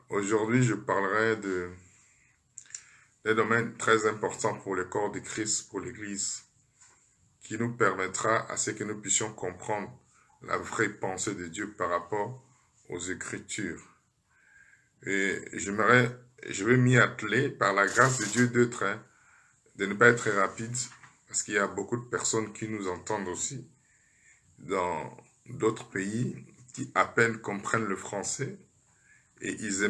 Aujourd'hui, je parlerai d'un domaine très important pour le corps de Christ, pour l'Église, qui nous permettra à ce que nous puissions comprendre la vraie pensée de Dieu par rapport aux Écritures. Et je vais m'y atteler par la grâce de Dieu de ne pas être rapide, parce qu'il y a beaucoup de personnes qui nous entendent aussi dans d'autres pays qui à peine comprennent le français. Et elles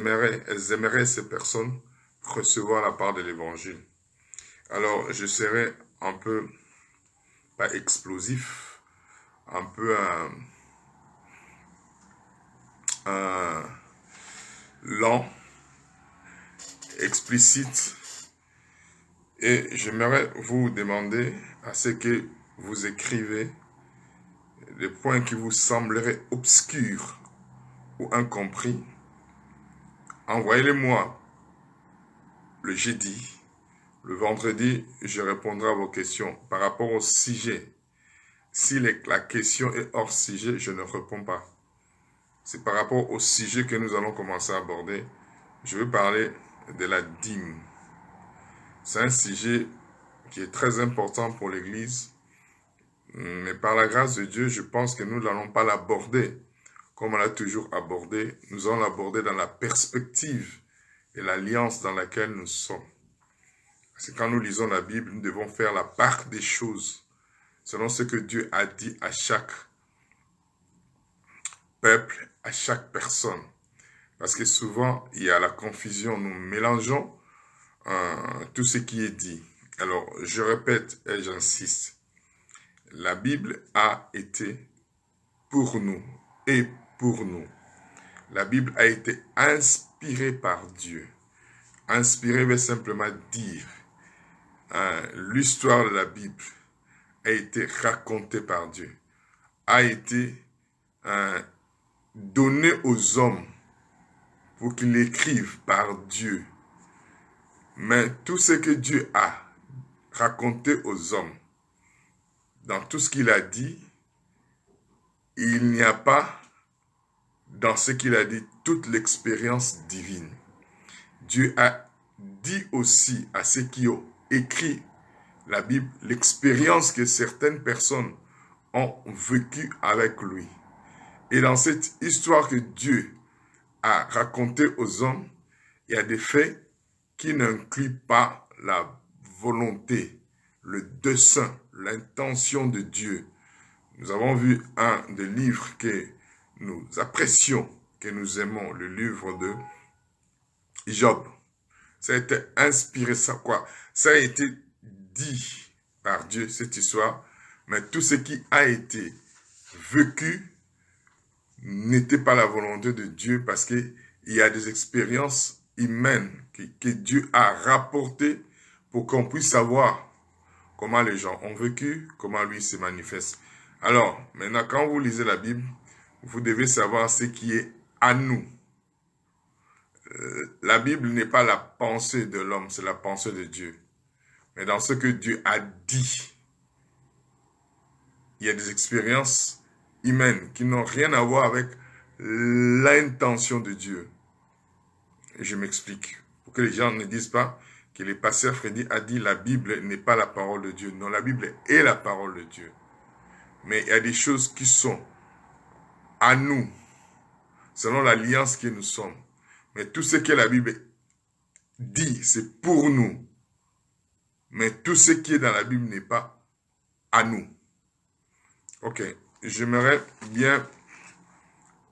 aimeraient ces personnes recevoir la part de l'évangile. Alors, je serai un peu, pas explosif, un peu lent, explicite. Et j'aimerais vous demander à ce que vous écrivez des points qui vous sembleraient obscurs ou incompris. Envoyez-les-moi le jeudi. Le vendredi, je répondrai à vos questions par rapport au sujet. Si la question est hors sujet, je ne réponds pas. C'est par rapport au sujet que nous allons commencer à aborder. Je veux parler de la dîme. C'est un sujet qui est très important pour l'Église. Mais par la grâce de Dieu, je pense que nous n'allons pas l'aborder comme on l'a toujours abordé. Nous allons l'aborder dans la perspective et l'alliance dans laquelle nous sommes. Parce que quand nous lisons la Bible, nous devons faire la part des choses selon ce que Dieu a dit à chaque peuple, à chaque personne. Parce que souvent, il y a la confusion. Nous mélangeons tout ce qui est dit. Alors, je répète et j'insiste. La Bible a été pour nous et pour nous. La Bible a été inspirée par Dieu. Inspirée veut simplement dire l'histoire de la Bible a été racontée par Dieu, a été donnée aux hommes pour qu'ils l'écrivent par Dieu. Mais tout ce que Dieu a raconté aux hommes, dans tout ce qu'il a dit, il n'y a pas dans ce qu'il a dit toute l'expérience divine. Dieu a dit aussi à ceux qui ont écrit la Bible l'expérience que certaines personnes ont vécue avec lui. Et dans cette histoire que Dieu a racontée aux hommes, il y a des faits qui n'incluent pas la volonté, le dessein, l'intention de Dieu. Nous avons vu un des livres que nous apprécions, que nous aimons, le livre de Job. Ça a été inspiré, ça a été dit par Dieu, cette histoire, mais tout ce qui a été vécu n'était pas la volonté de Dieu parce qu'il y a des expériences humaines que Dieu a rapportées pour qu'on puisse savoir comment les gens ont vécu, comment lui se manifeste. Alors, maintenant, quand vous lisez la Bible, vous devez savoir ce qui est à nous. La Bible n'est pas la pensée de l'homme, c'est la pensée de Dieu. Mais dans ce que Dieu a dit, il y a des expériences humaines qui n'ont rien à voir avec l'intention de Dieu. Et je m'explique. Pour que les gens ne disent pas que le pasteur Freddy a dit la Bible n'est pas la parole de Dieu. Non, la Bible est la parole de Dieu. Mais il y a des choses qui sont à nous, selon l'alliance que nous sommes. Mais tout ce que la Bible dit, c'est pour nous. Mais tout ce qui est dans la Bible n'est pas à nous. Ok, j'aimerais bien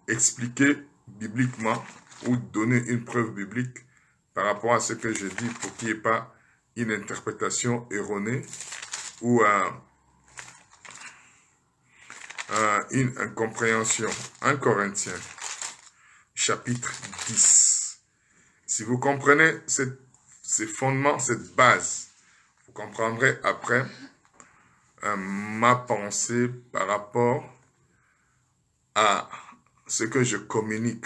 expliquer bibliquement ou donner une preuve biblique par rapport à ce que je dis pour qu'il n'y ait pas une interprétation erronée ou une incompréhension. 1 Corinthiens, chapitre 10. Si vous comprenez ces fondements, cette base, vous comprendrez après ma pensée par rapport à ce que je communique.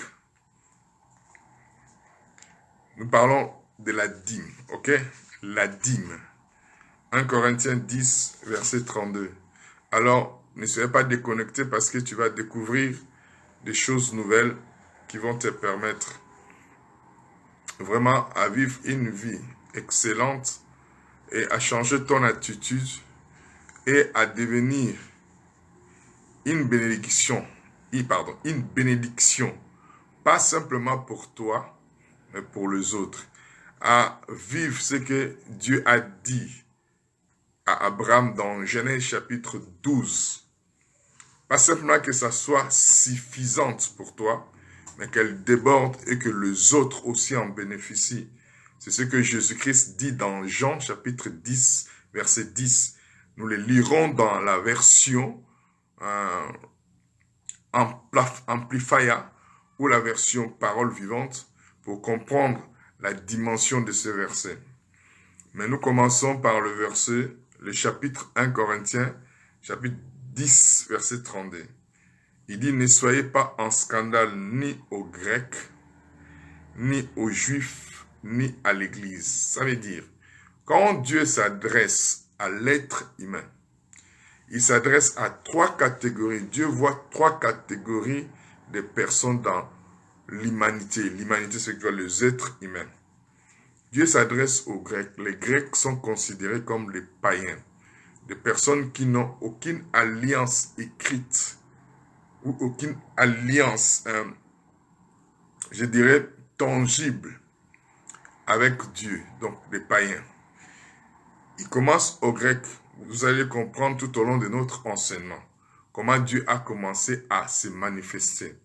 Nous parlons de la dîme, ok? La dîme. 1 Corinthiens 10, verset 32. Alors, ne soyez pas déconnecté parce que tu vas découvrir des choses nouvelles qui vont te permettre vraiment à vivre une vie excellente et à changer ton attitude et à devenir une bénédiction, une bénédiction, pas simplement pour toi, mais pour les autres, à vivre ce que Dieu a dit à Abraham dans Genèse chapitre 12. Pas simplement que ça soit suffisante pour toi, mais qu'elle déborde et que les autres aussi en bénéficient. C'est ce que Jésus-Christ dit dans Jean chapitre 10, verset 10. Nous les lirons dans la version Amplifier ou la version parole vivante pour comprendre la dimension de ce verset. Mais nous commençons par le verset, le chapitre 1 Corinthiens, chapitre 10, verset 32. Il dit, ne soyez pas en scandale ni aux Grecs, ni aux Juifs, ni à l'Église. Ça veut dire, quand Dieu s'adresse à l'être humain, il s'adresse à trois catégories. Dieu voit trois catégories de personnes dans l'humanité. L'humanité, c'est quoi? Les êtres humains. Dieu s'adresse aux Grecs. Les Grecs sont considérés comme les païens. Des personnes qui n'ont aucune alliance écrite ou aucune alliance, je dirais, tangible avec Dieu, donc les païens. Il commence aux Grecs. Vous allez comprendre tout au long de notre enseignement comment Dieu a commencé à se manifester.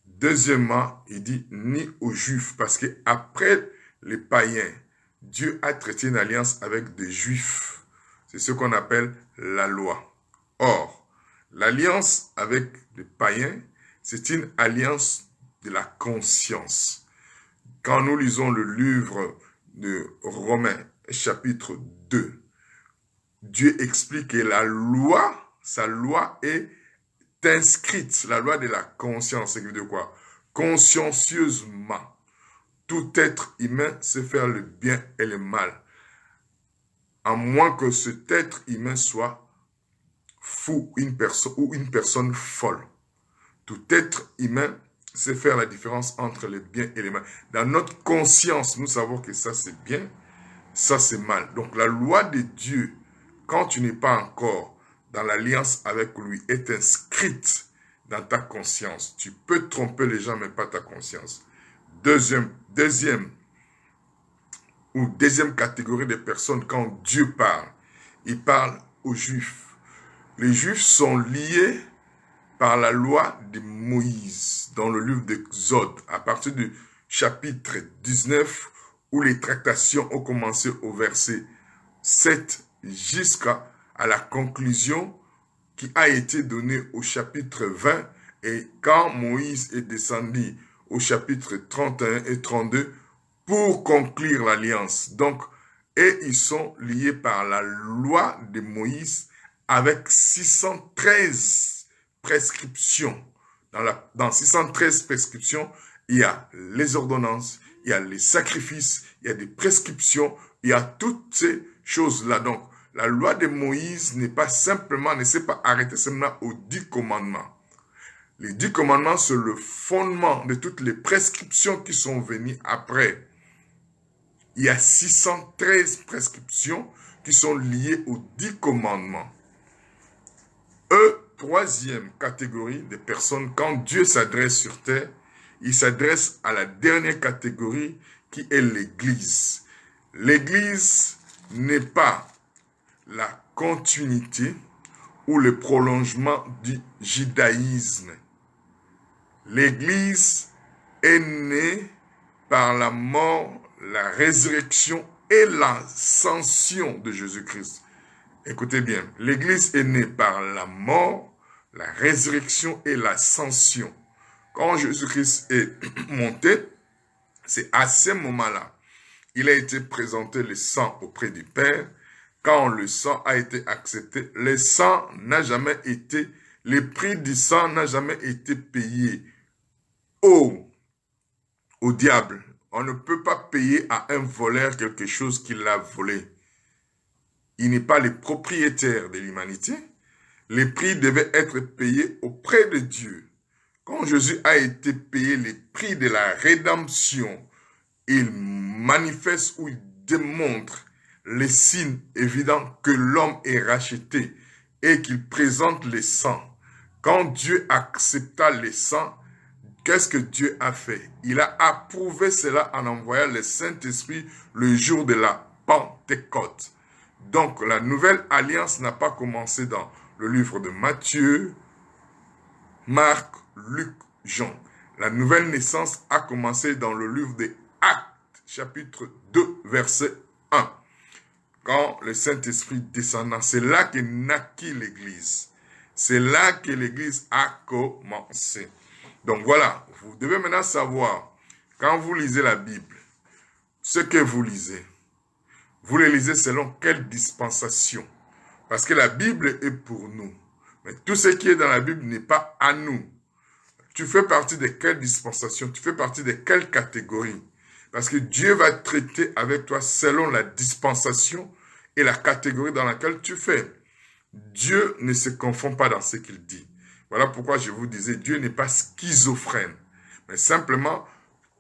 Deuxièmement, il dit ni aux Juifs, parce qu'après les païens, Dieu a traité une alliance avec des Juifs. C'est ce qu'on appelle la loi. Or, l'alliance avec les païens, c'est une alliance de la conscience. Quand nous lisons le livre de Romains, chapitre 2, Dieu explique que la loi, sa loi est inscrite, la loi de la conscience. Ça veut dire quoi? Consciencieusement, tout être humain sait faire le bien et le mal, à moins que cet être humain soit fou ou une personne folle. Tout être humain sait faire la différence entre le bien et le mal. Dans notre conscience, nous savons que ça c'est bien, ça c'est mal. Donc la loi de Dieu, quand tu n'es pas encore dans l'alliance avec lui, est inscrite dans ta conscience. Tu peux tromper les gens, mais pas ta conscience. Deuxième catégorie de personnes, quand Dieu parle, il parle aux Juifs. Les Juifs sont liés par la loi de Moïse, dans le livre d'Exode, à partir du chapitre 19, où les tractations ont commencé au verset 7 jusqu'à la conclusion qui a été donnée au chapitre 20. Et quand Moïse est descendu au chapitre 31 et 32 pour conclure l'alliance. Donc, et ils sont liés par la loi de Moïse avec 613 prescriptions. Dans 613 prescriptions, il y a les ordonnances, il y a les sacrifices, il y a des prescriptions, il y a toutes ces choses-là. Donc, la loi de Moïse ne s'est pas arrêtée seulement aux 10 commandements. Les 10 commandements, c'est le fondement de toutes les prescriptions qui sont venues après. Il y a 613 prescriptions qui sont liées aux 10 commandements. Troisième catégorie de personnes, quand Dieu s'adresse sur terre, il s'adresse à la dernière catégorie qui est l'Église. L'Église n'est pas la continuité ou le prolongement du judaïsme. L'Église est née par la mort, la résurrection et l'ascension de Jésus-Christ. Écoutez bien, l'Église est née par la mort, la résurrection et l'ascension. Quand Jésus-Christ est monté, c'est à ce moment-là, il a été présenté le sang auprès du Père. Quand le sang a été accepté, le prix du sang n'a jamais été payé au diable. On ne peut pas payer à un voleur quelque chose qu'il a volé. Il n'est pas le propriétaire de l'humanité. Les prix devaient être payés auprès de Dieu. Quand Jésus a été payé les prix de la rédemption, il manifeste ou il démontre les signes évidents que l'homme est racheté et qu'il présente les sangs. Quand Dieu accepta les sangs, qu'est-ce que Dieu a fait? Il a approuvé cela en envoyant le Saint-Esprit le jour de la Pentecôte. Donc, la nouvelle alliance n'a pas commencé dans le livre de Matthieu, Marc, Luc, Jean. La nouvelle naissance a commencé dans le livre des Actes, chapitre 2, verset 1. Quand le Saint-Esprit descendant, c'est là que naquit l'Église. C'est là que l'Église a commencé. Donc voilà, vous devez maintenant savoir, quand vous lisez la Bible, ce que vous lisez, vous le lisez selon quelle dispensation? Parce que la Bible est pour nous. Mais tout ce qui est dans la Bible n'est pas à nous. Tu fais partie de quelle dispensation? Tu fais partie de quelle catégorie? Parce que Dieu va traiter avec toi selon la dispensation et la catégorie dans laquelle tu fais. Dieu ne se confond pas dans ce qu'il dit. Voilà pourquoi je vous disais, Dieu n'est pas schizophrène. Mais simplement,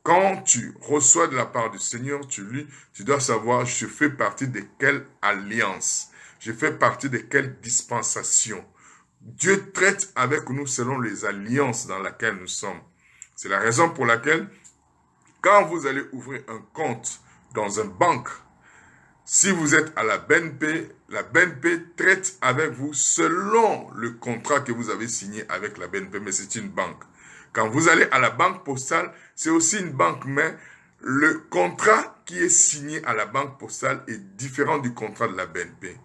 quand tu reçois de la part du Seigneur, tu lis, tu dois savoir, je fais partie de quelle alliance? Je fais partie de quelle dispensation? Dieu traite avec nous selon les alliances dans lesquelles nous sommes. C'est la raison pour laquelle, quand vous allez ouvrir un compte dans une banque, si vous êtes à la BNP traite avec vous selon le contrat que vous avez signé avec la BNP, mais c'est une banque. Quand vous allez à la banque postale, c'est aussi une banque, mais le contrat qui est signé à la banque postale est différent du contrat de la BNP.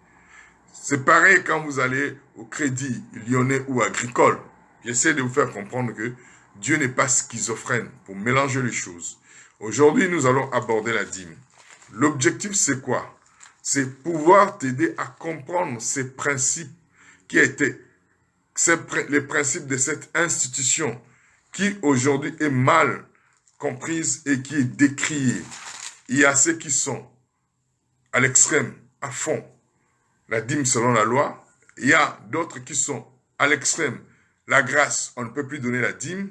C'est pareil quand vous allez au Crédit Lyonnais ou Agricole. J'essaie de vous faire comprendre que Dieu n'est pas schizophrène pour mélanger les choses. Aujourd'hui, nous allons aborder la dîme. L'objectif, c'est quoi? C'est pouvoir t'aider à comprendre ces principes qui étaient les principes de cette institution qui aujourd'hui est mal comprise et qui est décriée. Il y a ceux qui sont à l'extrême, à fond, la dîme selon la loi. Il y a d'autres qui sont à l'extrême, la grâce, on ne peut plus donner la dîme.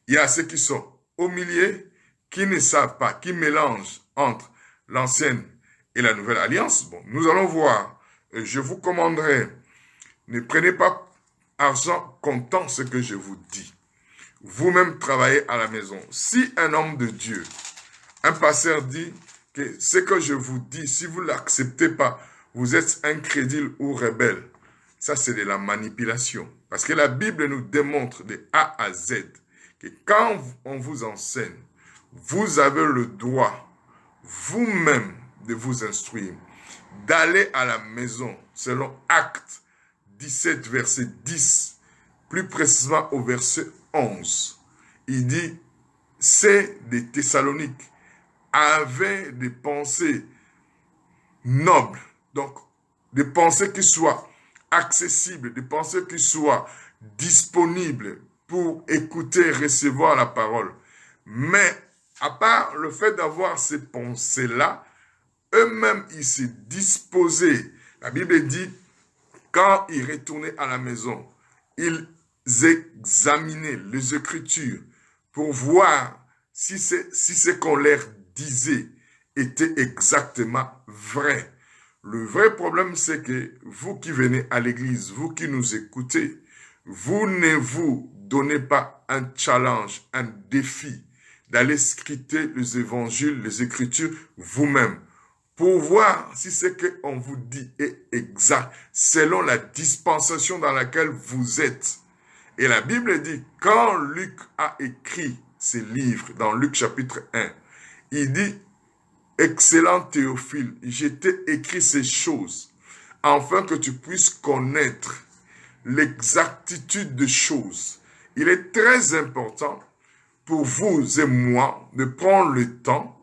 Il y a ceux qui sont au milieu, qui ne savent pas, qui mélangent entre l'ancienne et la nouvelle alliance. Bon, nous allons voir. Je vous commanderai, ne prenez pas argent comptant ce que je vous dis. Vous-même travaillez à la maison. Si un homme de Dieu, un pasteur dit que ce que je vous dis, si vous ne l'acceptez pas, vous êtes incrédule ou rebelle. Ça, c'est de la manipulation. Parce que la Bible nous démontre de A à Z que quand on vous enseigne, vous avez le droit vous-même de vous instruire, d'aller à la maison selon Actes 17, verset 10, plus précisément au verset 11. Il dit, c'est des Thessaloniques avaient des pensées nobles, donc des pensées qui soient accessibles, des pensées qui soient disponibles pour écouter et recevoir la parole. Mais à part le fait d'avoir ces pensées-là, eux-mêmes, ils se disposaient. La Bible dit, quand ils retournaient à la maison, ils examinaient les Écritures pour voir si ce qu'on leur disait était exactement vrai. Le vrai problème, c'est que vous qui venez à l'église, vous qui nous écoutez, vous ne vous donnez pas un challenge, un défi d'aller scruter les évangiles, les Écritures vous-même pour voir si ce qu'on vous dit est exact selon la dispensation dans laquelle vous êtes. Et la Bible dit, quand Luc a écrit ses livres, dans Luc chapitre 1, il dit, excellent Théophile, je t'ai écrit ces choses, afin que tu puisses connaître l'exactitude des choses. Il est très important pour vous et moi de prendre le temps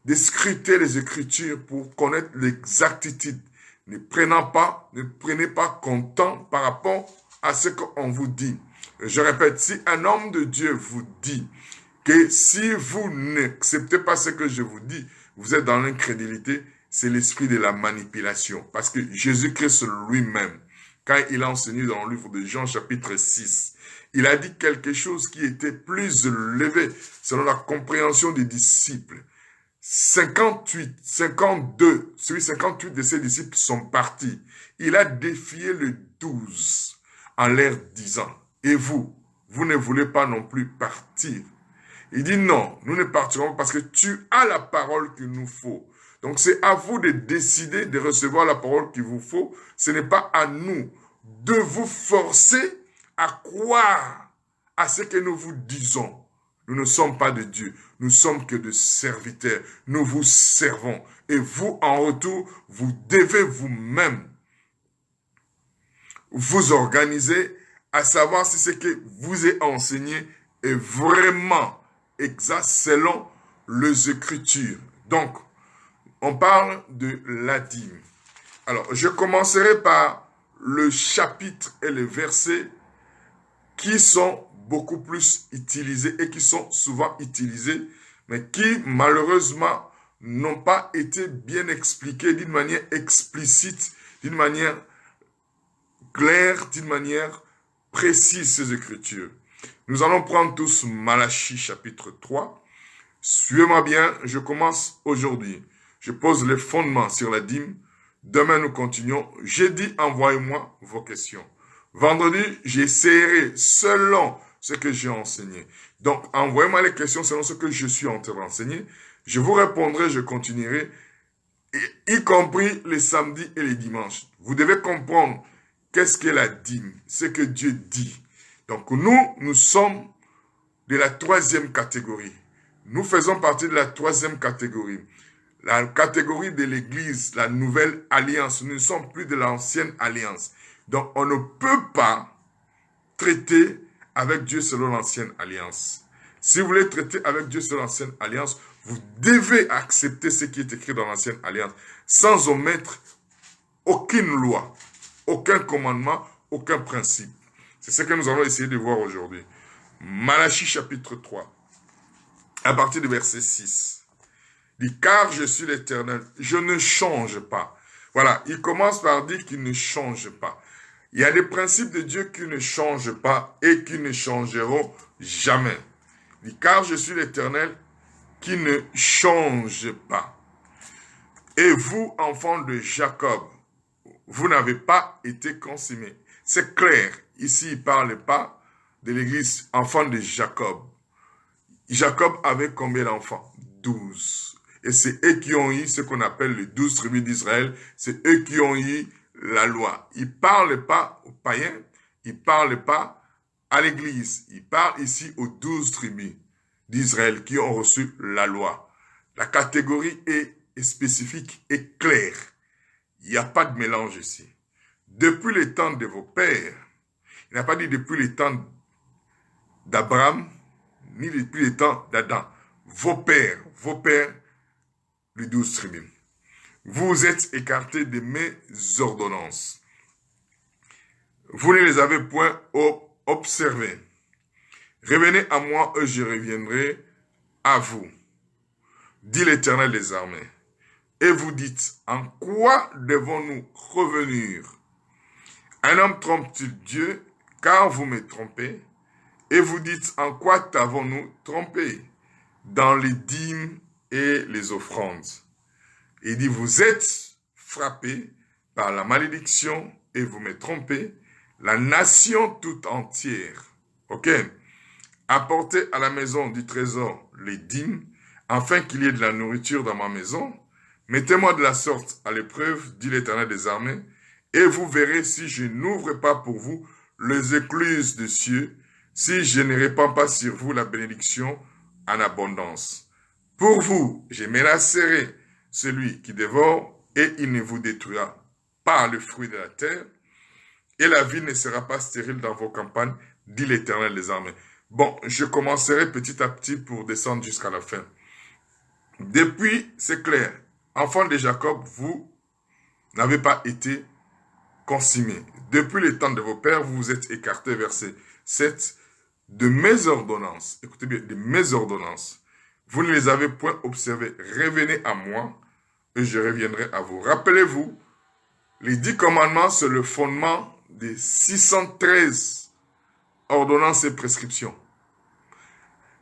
de scruter les Écritures pour connaître l'exactitude. Ne prenez pas comptant par rapport à ce qu'on vous dit. Je répète, si un homme de Dieu vous dit que si vous n'acceptez pas ce que je vous dis, vous êtes dans l'incrédulité, c'est l'esprit de la manipulation. Parce que Jésus-Christ lui-même, quand il a enseigné dans le livre de Jean chapitre 6, il a dit quelque chose qui était plus élevé selon la compréhension des disciples. 58, 52, celui 58 de ses disciples sont partis. Il a défié le 12 en leur disant, et vous ne voulez pas non plus partir. Il dit non, nous ne partirons pas parce que tu as la parole qu'il nous faut. Donc c'est à vous de décider de recevoir la parole qu'il vous faut. Ce n'est pas à nous de vous forcer à croire à ce que nous vous disons. Nous ne sommes pas de Dieu, nous sommes que de serviteurs. Nous vous servons. Et vous, en retour, vous devez vous-même vous organiser à savoir si ce que vous est enseigné est vraiment exact selon les Écritures. Donc, on parle de la dîme. Alors, je commencerai par le chapitre et les versets qui sont beaucoup plus utilisés et qui sont souvent utilisés, mais qui malheureusement n'ont pas été bien expliqués d'une manière explicite, d'une manière claire, d'une manière précise ces Écritures. Nous allons prendre tous Malachie chapitre 3. Suivez-moi bien, je commence aujourd'hui. Je pose les fondements sur la dîme. Demain, nous continuons. Jeudi, envoyez-moi vos questions. Vendredi, j'essaierai selon ce que j'ai enseigné. Donc, envoyez-moi les questions selon ce que je suis en train d'enseigner. Je vous répondrai, je continuerai, y compris les samedis et les dimanches. Vous devez comprendre qu'est-ce qu'est la dîme, ce que Dieu dit. Donc, nous sommes de la troisième catégorie. Nous faisons partie de la troisième catégorie. La catégorie de l'Église, la nouvelle alliance. Nous ne sommes plus de l'ancienne alliance. Donc, on ne peut pas traiter avec Dieu selon l'ancienne alliance. Si vous voulez traiter avec Dieu selon l'ancienne alliance, vous devez accepter ce qui est écrit dans l'ancienne alliance sans omettre aucune loi, aucun commandement, aucun principe. C'est ce que nous allons essayer de voir aujourd'hui. Malachie chapitre 3, à partir du verset 6. Il dit, car je suis l'Éternel, je ne change pas. Voilà, il commence par dire qu'il ne change pas. Il y a des principes de Dieu qui ne changent pas et qui ne changeront jamais. Il dit, car je suis l'Éternel qui ne change pas. Et vous, enfants de Jacob, vous n'avez pas été consommés. C'est clair. Ici, il ne parle pas de l'église enfant de Jacob. Jacob avait combien d'enfants? 12. Et c'est eux qui ont eu ce qu'on appelle les 12 tribus d'Israël. C'est eux qui ont eu la loi. Il ne parle pas aux païens. Il ne parle pas à l'église. Il parle ici aux 12 tribus d'Israël qui ont reçu la loi. La catégorie est spécifique et claire. Il n'y a pas de mélange ici. Depuis le temps de vos pères, il n'a pas dit depuis le temps d'Abraham, ni depuis le temps d'Adam. Vos pères, les 12 tribus. Vous êtes écartés de mes ordonnances. Vous ne les avez point observées. Revenez à moi et je reviendrai à vous, dit l'Éternel des armées. Et vous dites, en quoi devons-nous revenir? Un homme trompe-t-il Dieu, car vous me trompez? Et vous dites, en quoi t'avons-nous trompé? Dans les dîmes et les offrandes. Il dit, vous êtes frappés par la malédiction et vous me trompez, la nation toute entière. Ok? Apportez à la maison du trésor les dîmes, afin qu'il y ait de la nourriture dans ma maison. Mettez-moi de la sorte à l'épreuve, dit l'Éternel des armées, et vous verrez si je n'ouvre pas pour vous les écluses des cieux, si je ne répands pas sur vous la bénédiction en abondance. Pour vous, je menacerai celui qui dévore, et il ne vous détruira pas le fruit de la terre, et la vie ne sera pas stérile dans vos campagnes, dit l'Éternel des armées. Bon, je commencerai petit à petit pour descendre jusqu'à la fin. Depuis, c'est clair, enfants de Jacob, vous n'avez pas été consignés. Depuis le temps de vos pères, vous vous êtes écartés, verset 7, de mes ordonnances. Écoutez bien, de mes ordonnances. Vous ne les avez point observées. Revenez à moi et je reviendrai à vous. Rappelez-vous, les 10 commandements, c'est le fondement des 613 ordonnances et prescriptions.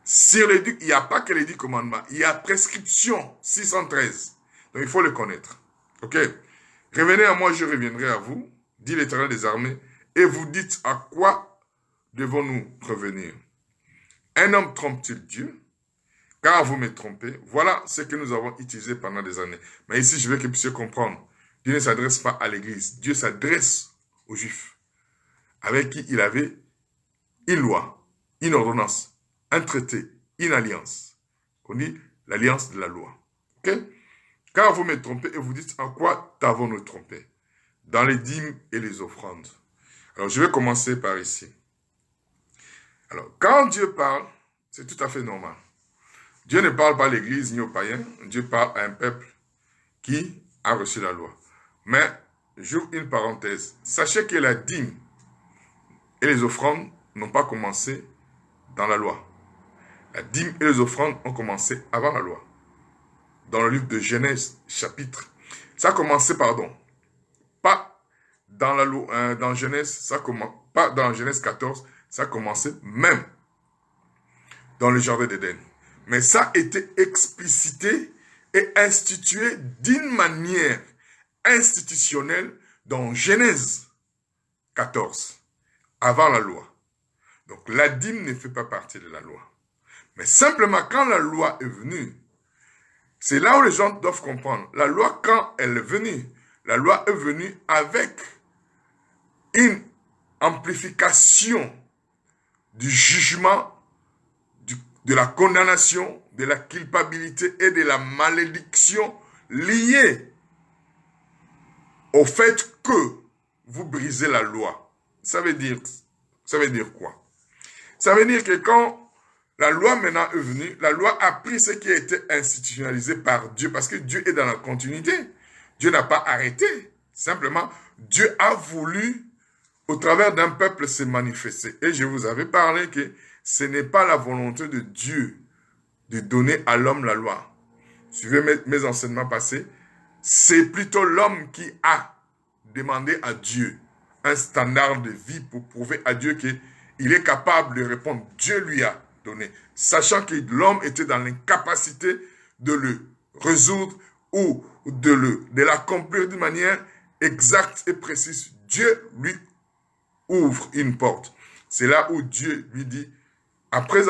Sur les 10, il n'y a pas que les 10 commandements. Il y a prescription 613. Donc il faut le connaître. Ok? Revenez à moi, je reviendrai à vous, dit l'Éternel des armées, et vous dites à quoi devons-nous revenir? Un homme trompe-t-il Dieu? Car vous me trompez. Voilà ce que nous avons utilisé pendant des années. Mais ici, je veux que vous puissiez comprendre. Dieu ne s'adresse pas à l'Église. Dieu s'adresse aux Juifs, avec qui il avait une loi, une ordonnance, un traité, une alliance. On dit l'alliance de la loi. Ok? Car vous me trompez et vous dites en quoi t'avons-nous trompé? Dans les dîmes et les offrandes. Alors, je vais commencer par ici. Alors, quand Dieu parle, c'est tout à fait normal. Dieu ne parle pas à l'Église ni aux païens. Dieu parle à un peuple qui a reçu la loi. Mais, j'ouvre une parenthèse. Sachez que la dîme et les offrandes n'ont pas commencé dans la loi. La dîme et les offrandes ont commencé avant la loi. Dans le livre de Genèse, chapitre. Ça a commencé, pas dans la loi, dans Genèse, pas dans Genèse 14, ça a commencé même dans le jardin d'Éden. Mais ça a été explicité et institué d'une manière institutionnelle dans Genèse 14, avant la loi. Donc la dîme ne fait pas partie de la loi. Mais simplement quand la loi est venue, c'est là où les gens doivent comprendre. La loi, quand elle est venue, la loi est venue avec une amplification du jugement, de la condamnation, de la culpabilité et de la malédiction liée au fait que vous brisez la loi. Ça veut dire quoi? Ça veut dire que quand la loi maintenant est venue, la loi a pris ce qui a été institutionnalisé par Dieu, parce que Dieu est dans la continuité. Dieu n'a pas arrêté. Simplement, Dieu a voulu, au travers d'un peuple, se manifester. Et je vous avais parlé que ce n'est pas la volonté de Dieu de donner à l'homme la loi. Suivez mes enseignements passés. C'est plutôt l'homme qui a demandé à Dieu un standard de vie pour prouver à Dieu qu'il est capable de répondre. Dieu lui a donné, sachant que l'homme était dans l'incapacité de le résoudre ou de l'accomplir d'une manière exacte et précise. Dieu lui ouvre une porte. C'est là où Dieu lui dit, après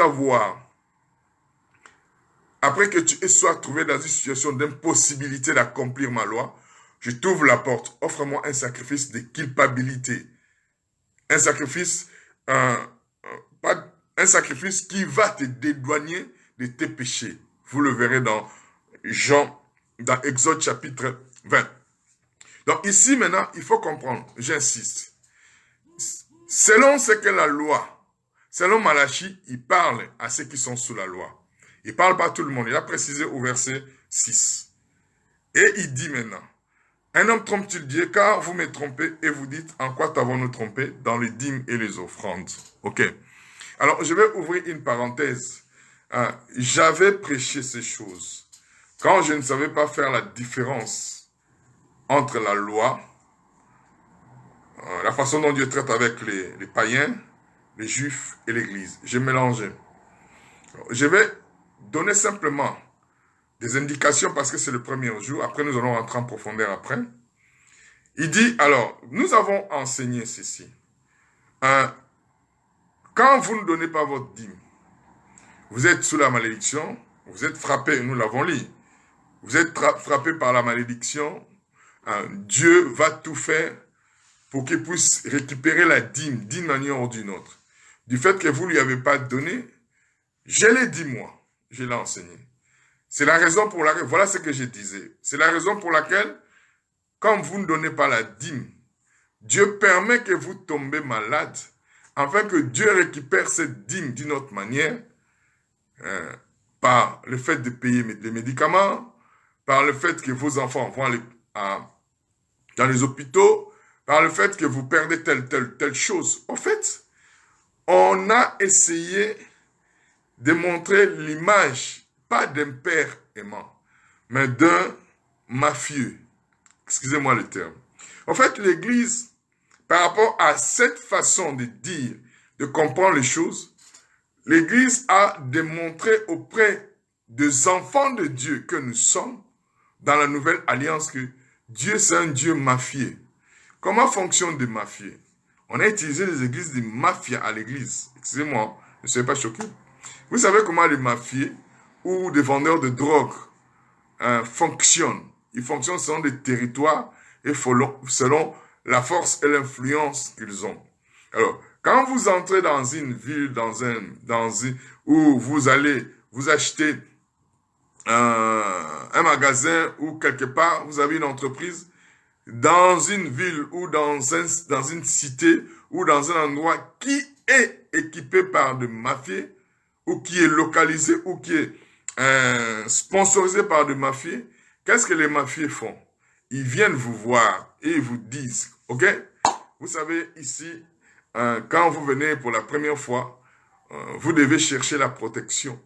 que tu sois trouvé dans une situation d'impossibilité d'accomplir ma loi, je t'ouvre la porte, offre-moi un sacrifice de culpabilité. Un sacrifice, un sacrifice qui va te dédouaner de tes péchés. Vous le verrez dans Exode chapitre 20. Donc ici maintenant, il faut comprendre, j'insiste. Selon ce que la loi, selon Malachie, il parle à ceux qui sont sous la loi. Il ne parle pas à tout le monde. Il a précisé au verset 6. Et il dit maintenant, un homme trompe-t-il Dieu, car vous me trompez et vous dites, en quoi t'avons-nous trompé? Dans les dîmes et les offrandes. Ok. Alors, je vais ouvrir une parenthèse. J'avais prêché ces choses quand je ne savais pas faire la différence entre la loi, la façon dont Dieu traite avec les païens, les juifs et l'église. J'ai mélangé. Je vais donner simplement des indications parce que c'est le premier jour. Après, nous allons rentrer en profondeur après. Il dit, alors, nous avons enseigné ceci. Quand vous ne donnez pas votre dîme, vous êtes sous la malédiction, vous êtes frappé, nous l'avons lu. Vous êtes frappé par la malédiction. Dieu va tout faire pour qu'il puisse récupérer la dîme d'une manière ou d'une autre. Du fait que vous ne lui avez pas donné, je l'ai dit moi, je l'ai enseigné. C'est la raison pour laquelle, voilà ce que je disais, c'est la raison pour laquelle, quand vous ne donnez pas la dîme, Dieu permet que vous tombez malade, afin que Dieu récupère cette dîme d'une autre manière, par le fait de payer les médicaments, par le fait que vos enfants vont aller dans les hôpitaux, par le fait que vous perdez telle chose. En fait, on a essayé de montrer l'image, pas d'un père aimant, mais d'un mafieux. Excusez-moi le terme. En fait, l'Église, par rapport à cette façon de dire, de comprendre les choses, l'Église a démontré auprès des enfants de Dieu que nous sommes dans la nouvelle alliance que Dieu, c'est un Dieu mafieux. Comment fonctionnent des mafieux? On a utilisé les églises de mafia à l'église. Excusez-moi, ne soyez pas choqués. Vous savez comment les mafieux ou des vendeurs de drogue fonctionnent? Ils fonctionnent selon des territoires et selon la force et l'influence qu'ils ont. Alors, quand vous entrez dans une ville, où vous allez vous acheter un magasin ou quelque part, vous avez une entreprise, dans une ville ou dans une cité ou dans un endroit qui est équipé par des mafieux ou qui est localisé ou qui est sponsorisé par des mafieux, qu'est-ce que les mafieux font? Ils viennent vous voir et ils vous disent, ok, vous savez ici, quand vous venez pour la première fois, vous devez chercher la protection.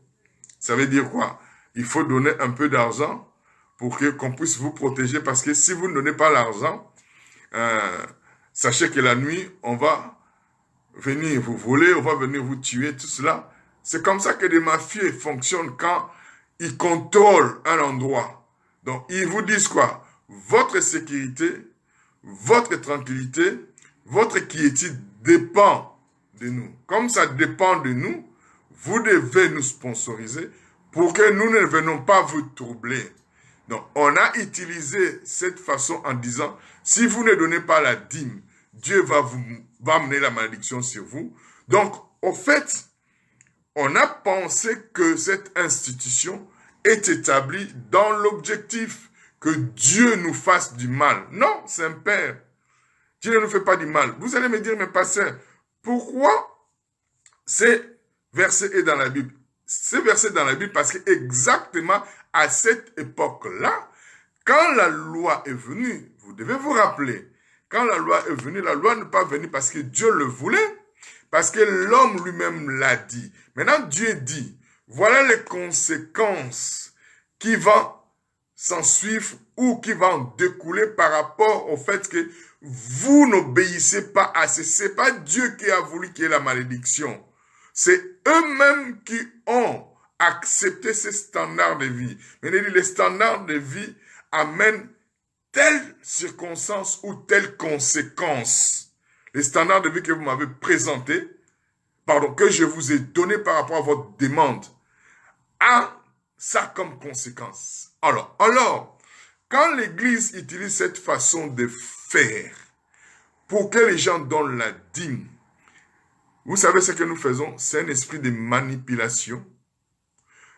Ça veut dire quoi? Il faut donner un peu d'argent pour qu'on puisse vous protéger, parce que si vous ne donnez pas l'argent, sachez que la nuit, on va venir vous voler, on va venir vous tuer, tout cela. C'est comme ça que les mafieux fonctionnent quand ils contrôlent un endroit. Donc, ils vous disent quoi? Votre sécurité, votre tranquillité, votre quiétude dépend de nous. Comme ça dépend de nous, vous devez nous sponsoriser pour que nous ne venons pas vous troubler. Donc, on a utilisé cette façon en disant, si vous ne donnez pas la dîme, Dieu va amener la malédiction sur vous. Donc, au fait, on a pensé que cette institution est établie dans l'objectif que Dieu nous fasse du mal. Non, Saint-Père, Dieu ne nous fait pas du mal. Vous allez me dire, mais pasteur, pourquoi ce verset est dans la Bible? Ce verset est dans la Bible parce que exactement à cette époque-là, quand la loi est venue, vous devez vous rappeler, quand la loi est venue, la loi n'est pas venue parce que Dieu le voulait, parce que l'homme lui-même l'a dit. Maintenant, Dieu dit, voilà les conséquences qui vont s'en suivre ou qui vont en découler par rapport au fait que vous n'obéissez pas assez. C'est pas Dieu qui a voulu qu'il y ait la malédiction. C'est eux-mêmes qui ont accepté ces standards de vie. Mais les standards de vie amènent telle circonstance ou telle conséquence. Les standards de vie que vous m'avez présentés, que je vous ai donné par rapport à votre demande, a ça comme conséquence. Alors, quand l'Église utilise cette façon de faire pour que les gens donnent la dîme, vous savez ce que nous faisons? C'est un esprit de manipulation.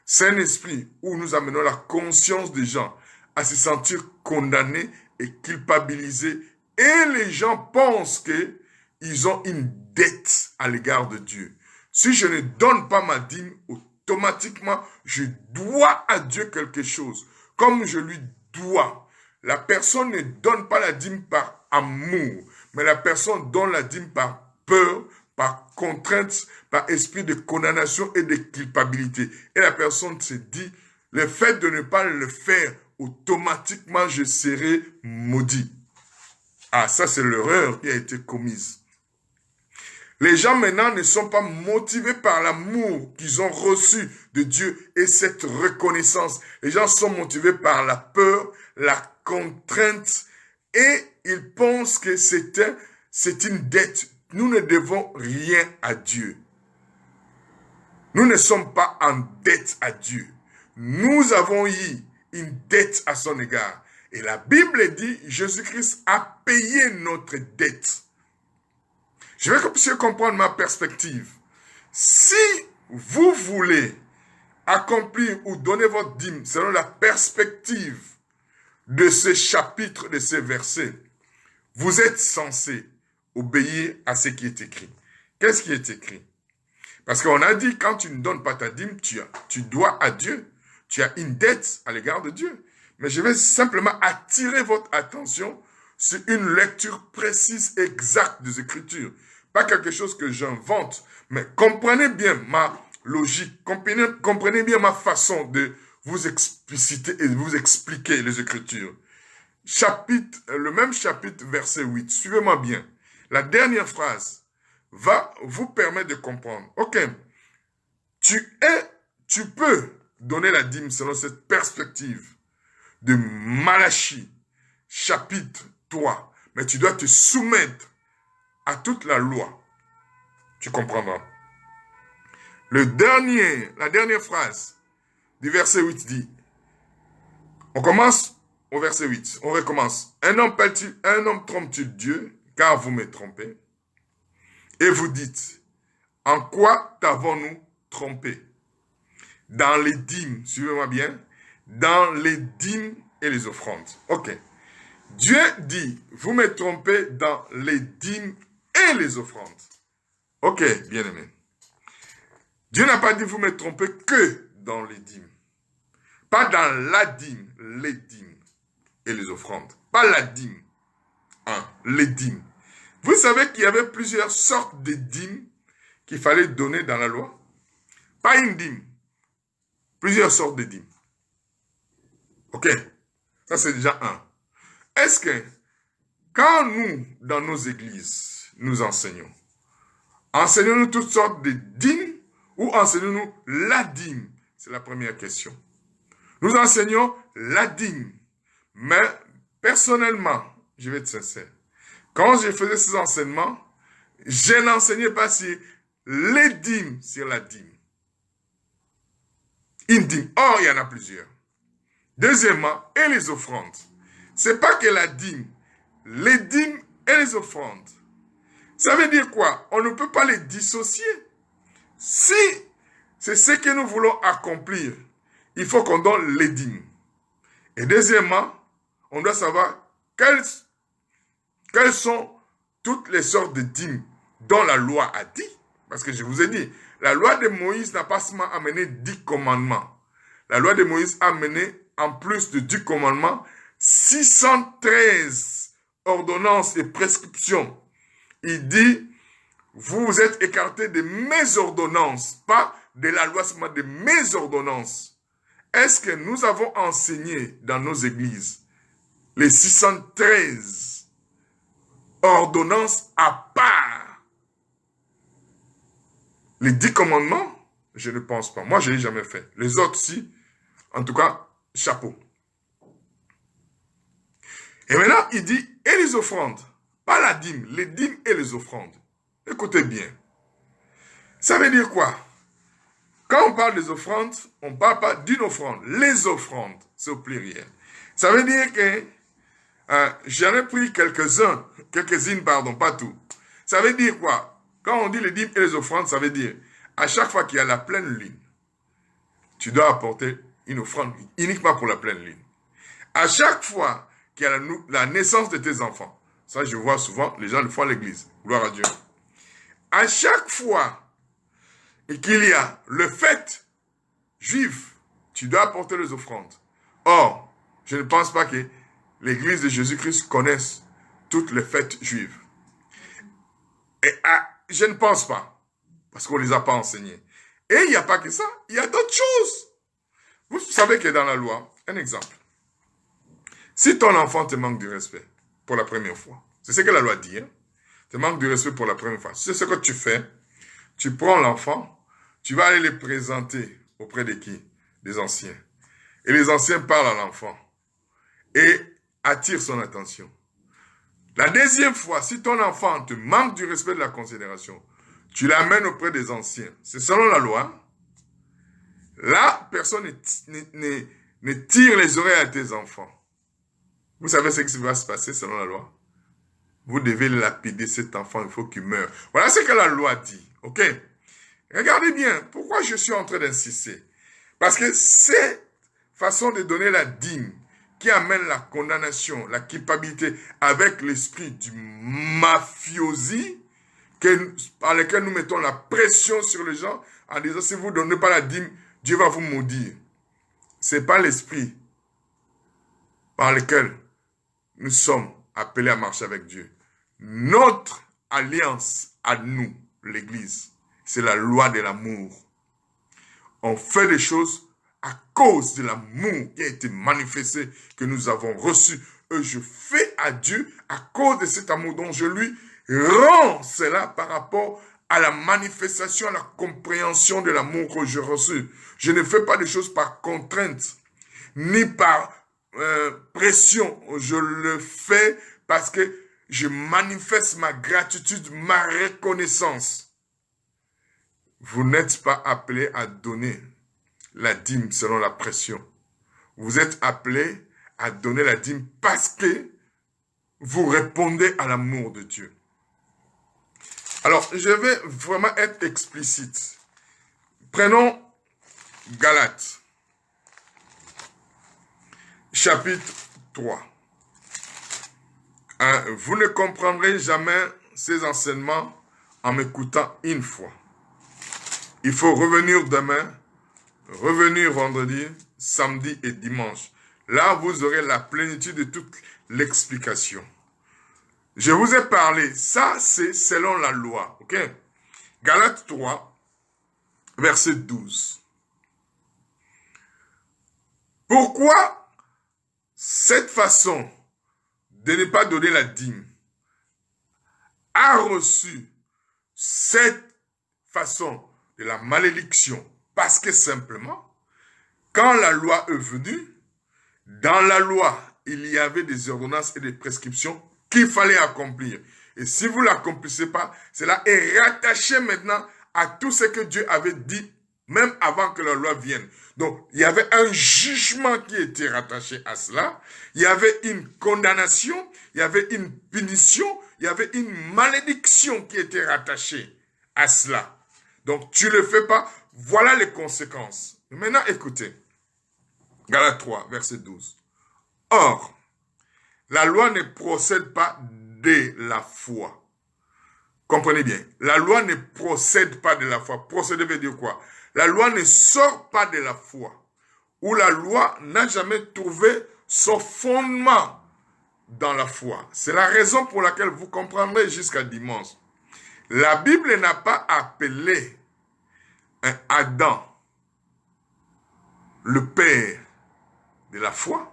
C'est un esprit où nous amenons la conscience des gens à se sentir condamnés et culpabilisés. Et les gens pensent qu'ils ont une dette à l'égard de Dieu. Si je ne donne pas ma dîme, automatiquement, je dois à Dieu quelque chose. Comme je lui dois. La personne ne donne pas la dîme par amour, mais la personne donne la dîme par peur, par contrainte, par esprit de condamnation et de culpabilité. Et la personne se dit, le fait de ne pas le faire, automatiquement je serai maudit. Ah, ça c'est l'erreur qui a été commise. Les gens maintenant ne sont pas motivés par l'amour qu'ils ont reçu de Dieu et cette reconnaissance. Les gens sont motivés par la peur, la contrainte et ils pensent que c'est une dette. Nous ne devons rien à Dieu. Nous ne sommes pas en dette à Dieu. Nous avons eu une dette à son égard. Et la Bible dit, Jésus-Christ a payé notre dette. Je vais que vous puissiez comprendre ma perspective. Si vous voulez accomplir ou donner votre dîme selon la perspective de ce chapitre, de ces versets, vous êtes censé obéir à ce qui est écrit. Qu'est-ce qui est écrit? Parce qu'on a dit, quand tu ne donnes pas ta dîme, tu dois à Dieu. Tu as une dette à l'égard de Dieu. Mais je vais simplement attirer votre attention sur une lecture précise, exacte des Écritures. Pas quelque chose que j'invente, mais comprenez bien ma logique, comprenez bien ma façon de vous expliciter et de vous expliquer les Écritures. Le même chapitre, verset 8. Suivez-moi bien. La dernière phrase va vous permettre de comprendre. Ok, tu peux donner la dîme selon cette perspective de Malachie, chapitre 3, mais tu dois te soumettre à toute la loi. Tu comprendras. La dernière phrase du verset 8 dit, on commence au verset 8, on recommence. Un homme trompe-t-il Dieu, car vous me trompez? Et vous dites, en quoi t'avons-nous trompé? Dans les dîmes, suivez-moi bien, dans les dîmes et les offrandes. Ok. Dieu dit, vous me trompez dans les dîmes et les offrandes. Ok, bien aimé. Dieu n'a pas dit, vous me trompez que dans les dîmes. Pas dans la dîme, les dîmes et les offrandes. Pas la dîme, les dîmes. Vous savez qu'il y avait plusieurs sortes de dîmes qu'il fallait donner dans la loi. Pas une dîme. Plusieurs sortes de dîmes. Ok. Ça, c'est déjà un. Est-ce que, quand nous, dans nos églises, nous enseignons nous toutes sortes de dîmes ou enseignons-nous la dîme? C'est la première question. Nous enseignons la dîme. Mais, personnellement, je vais être sincère, quand je faisais ces enseignements, je n'enseignais pas sur les dîmes, sur la dîme. Une dîme. Or, il y en a plusieurs. Deuxièmement, et les offrandes. C'est pas que la dîme, les dîmes et les offrandes. Ça veut dire quoi? On ne peut pas les dissocier. Si c'est ce que nous voulons accomplir, il faut qu'on donne les dîmes. Et deuxièmement, on doit savoir quelles sont toutes les sortes de dîmes dont la loi a dit. Parce que je vous ai dit, la loi de Moïse n'a pas seulement amené 10 commandements. La loi de Moïse a amené, en plus de 10 commandements, 613 ordonnances et prescriptions. Il dit, vous vous êtes écartés de mes ordonnances, pas de la loi, seulement de mes ordonnances. Est-ce que nous avons enseigné dans nos églises les 613 ordonnances à part les 10 commandements? Je ne pense pas. Moi, je ne l'ai jamais fait. Les autres, si. En tout cas, chapeau. Et maintenant, il dit, et les offrandes. Pas la dîme, les dîmes et les offrandes. Écoutez bien. Ça veut dire quoi? Quand on parle des offrandes, on ne parle pas d'une offrande. Les offrandes, c'est au pluriel. Ça veut dire que j'en ai pris quelques-unes, pas tout. Ça veut dire quoi? Quand on dit les dîmes et les offrandes, ça veut dire, à chaque fois qu'il y a la pleine lune, tu dois apporter une offrande uniquement pour la pleine lune. À chaque fois qu'il y a la naissance de tes enfants, ça je vois souvent, les gens le font à l'église, gloire à Dieu. À chaque fois qu'il y a le fête juif, tu dois apporter les offrandes. Or, je ne pense pas que l'église de Jésus-Christ connaisse toutes les fêtes juives. Et je ne pense pas, parce qu'on ne les a pas enseignées. Et il n'y a pas que ça, il y a d'autres choses. Vous savez que dans la loi, un exemple. Si ton enfant te manque de respect pour la première fois, c'est ce que la loi dit, hein? Te manque de respect pour la première fois. C'est ce que tu fais. Tu prends l'enfant, tu vas aller le présenter auprès de qui? Des anciens. Et les anciens parlent à l'enfant et attirent son attention. La deuxième fois, si ton enfant te manque du respect de la considération, tu l'amènes auprès des anciens. C'est selon la loi. Là, personne ne tire les oreilles à tes enfants. Vous savez ce qui va se passer selon la loi? Vous devez lapider cet enfant, il faut qu'il meure. Voilà ce que la loi dit. Ok? Regardez bien, pourquoi je suis en train d'insister? Parce que cette façon de donner la dîme qui amène la condamnation, la culpabilité avec l'esprit du mafiosi, par lequel nous mettons la pression sur les gens en disant si vous ne donnez pas la dîme, Dieu va vous maudire. Ce n'est pas l'esprit par lequel nous sommes appelés à marcher avec Dieu. Notre alliance à nous, l'Église, c'est la loi de l'amour. On fait des choses à cause de l'amour qui a été manifesté, que nous avons reçu. Et je fais à Dieu à cause de cet amour dont je lui rends cela par rapport à la manifestation, à la compréhension de l'amour que j'ai reçu. Je ne fais pas des choses par contrainte, ni par pression. Je le fais parce que je manifeste ma gratitude, ma reconnaissance. Vous n'êtes pas appelé à donner la dîme selon la pression. Vous êtes appelé à donner la dîme parce que vous répondez à l'amour de Dieu. Alors, je vais vraiment être explicite. Prenons Galates, chapitre 3. Vous ne comprendrez jamais ces enseignements en m'écoutant une fois. Il faut revenir demain, revenir vendredi, samedi et dimanche. Là, vous aurez la plénitude de toute l'explication. Je vous ai parlé, ça c'est selon la loi, ok? Galates 3, verset 12. Pourquoi cette façon de ne pas donner la dîme a reçu cette façon de la malédiction? Parce que simplement, quand la loi est venue, dans la loi, il y avait des ordonnances et des prescriptions qu'il fallait accomplir. Et si vous ne l'accomplissez pas, cela est rattaché maintenant à tout ce que Dieu avait dit, même avant que la loi vienne. Donc, il y avait un jugement qui était rattaché à cela. Il y avait une condamnation, il y avait une punition, il y avait une malédiction qui était rattachée à cela. Donc, tu ne le fais pas, voilà les conséquences. Maintenant, écoutez. Galates 3, verset 12. Or, la loi ne procède pas de la foi. Comprenez bien. La loi ne procède pas de la foi. Procéder veut dire quoi? La loi ne sort pas de la foi. Ou la loi n'a jamais trouvé son fondement dans la foi. C'est la raison pour laquelle vous comprendrez jusqu'à dimanche. La Bible n'a pas appelé Adam le père de la foi.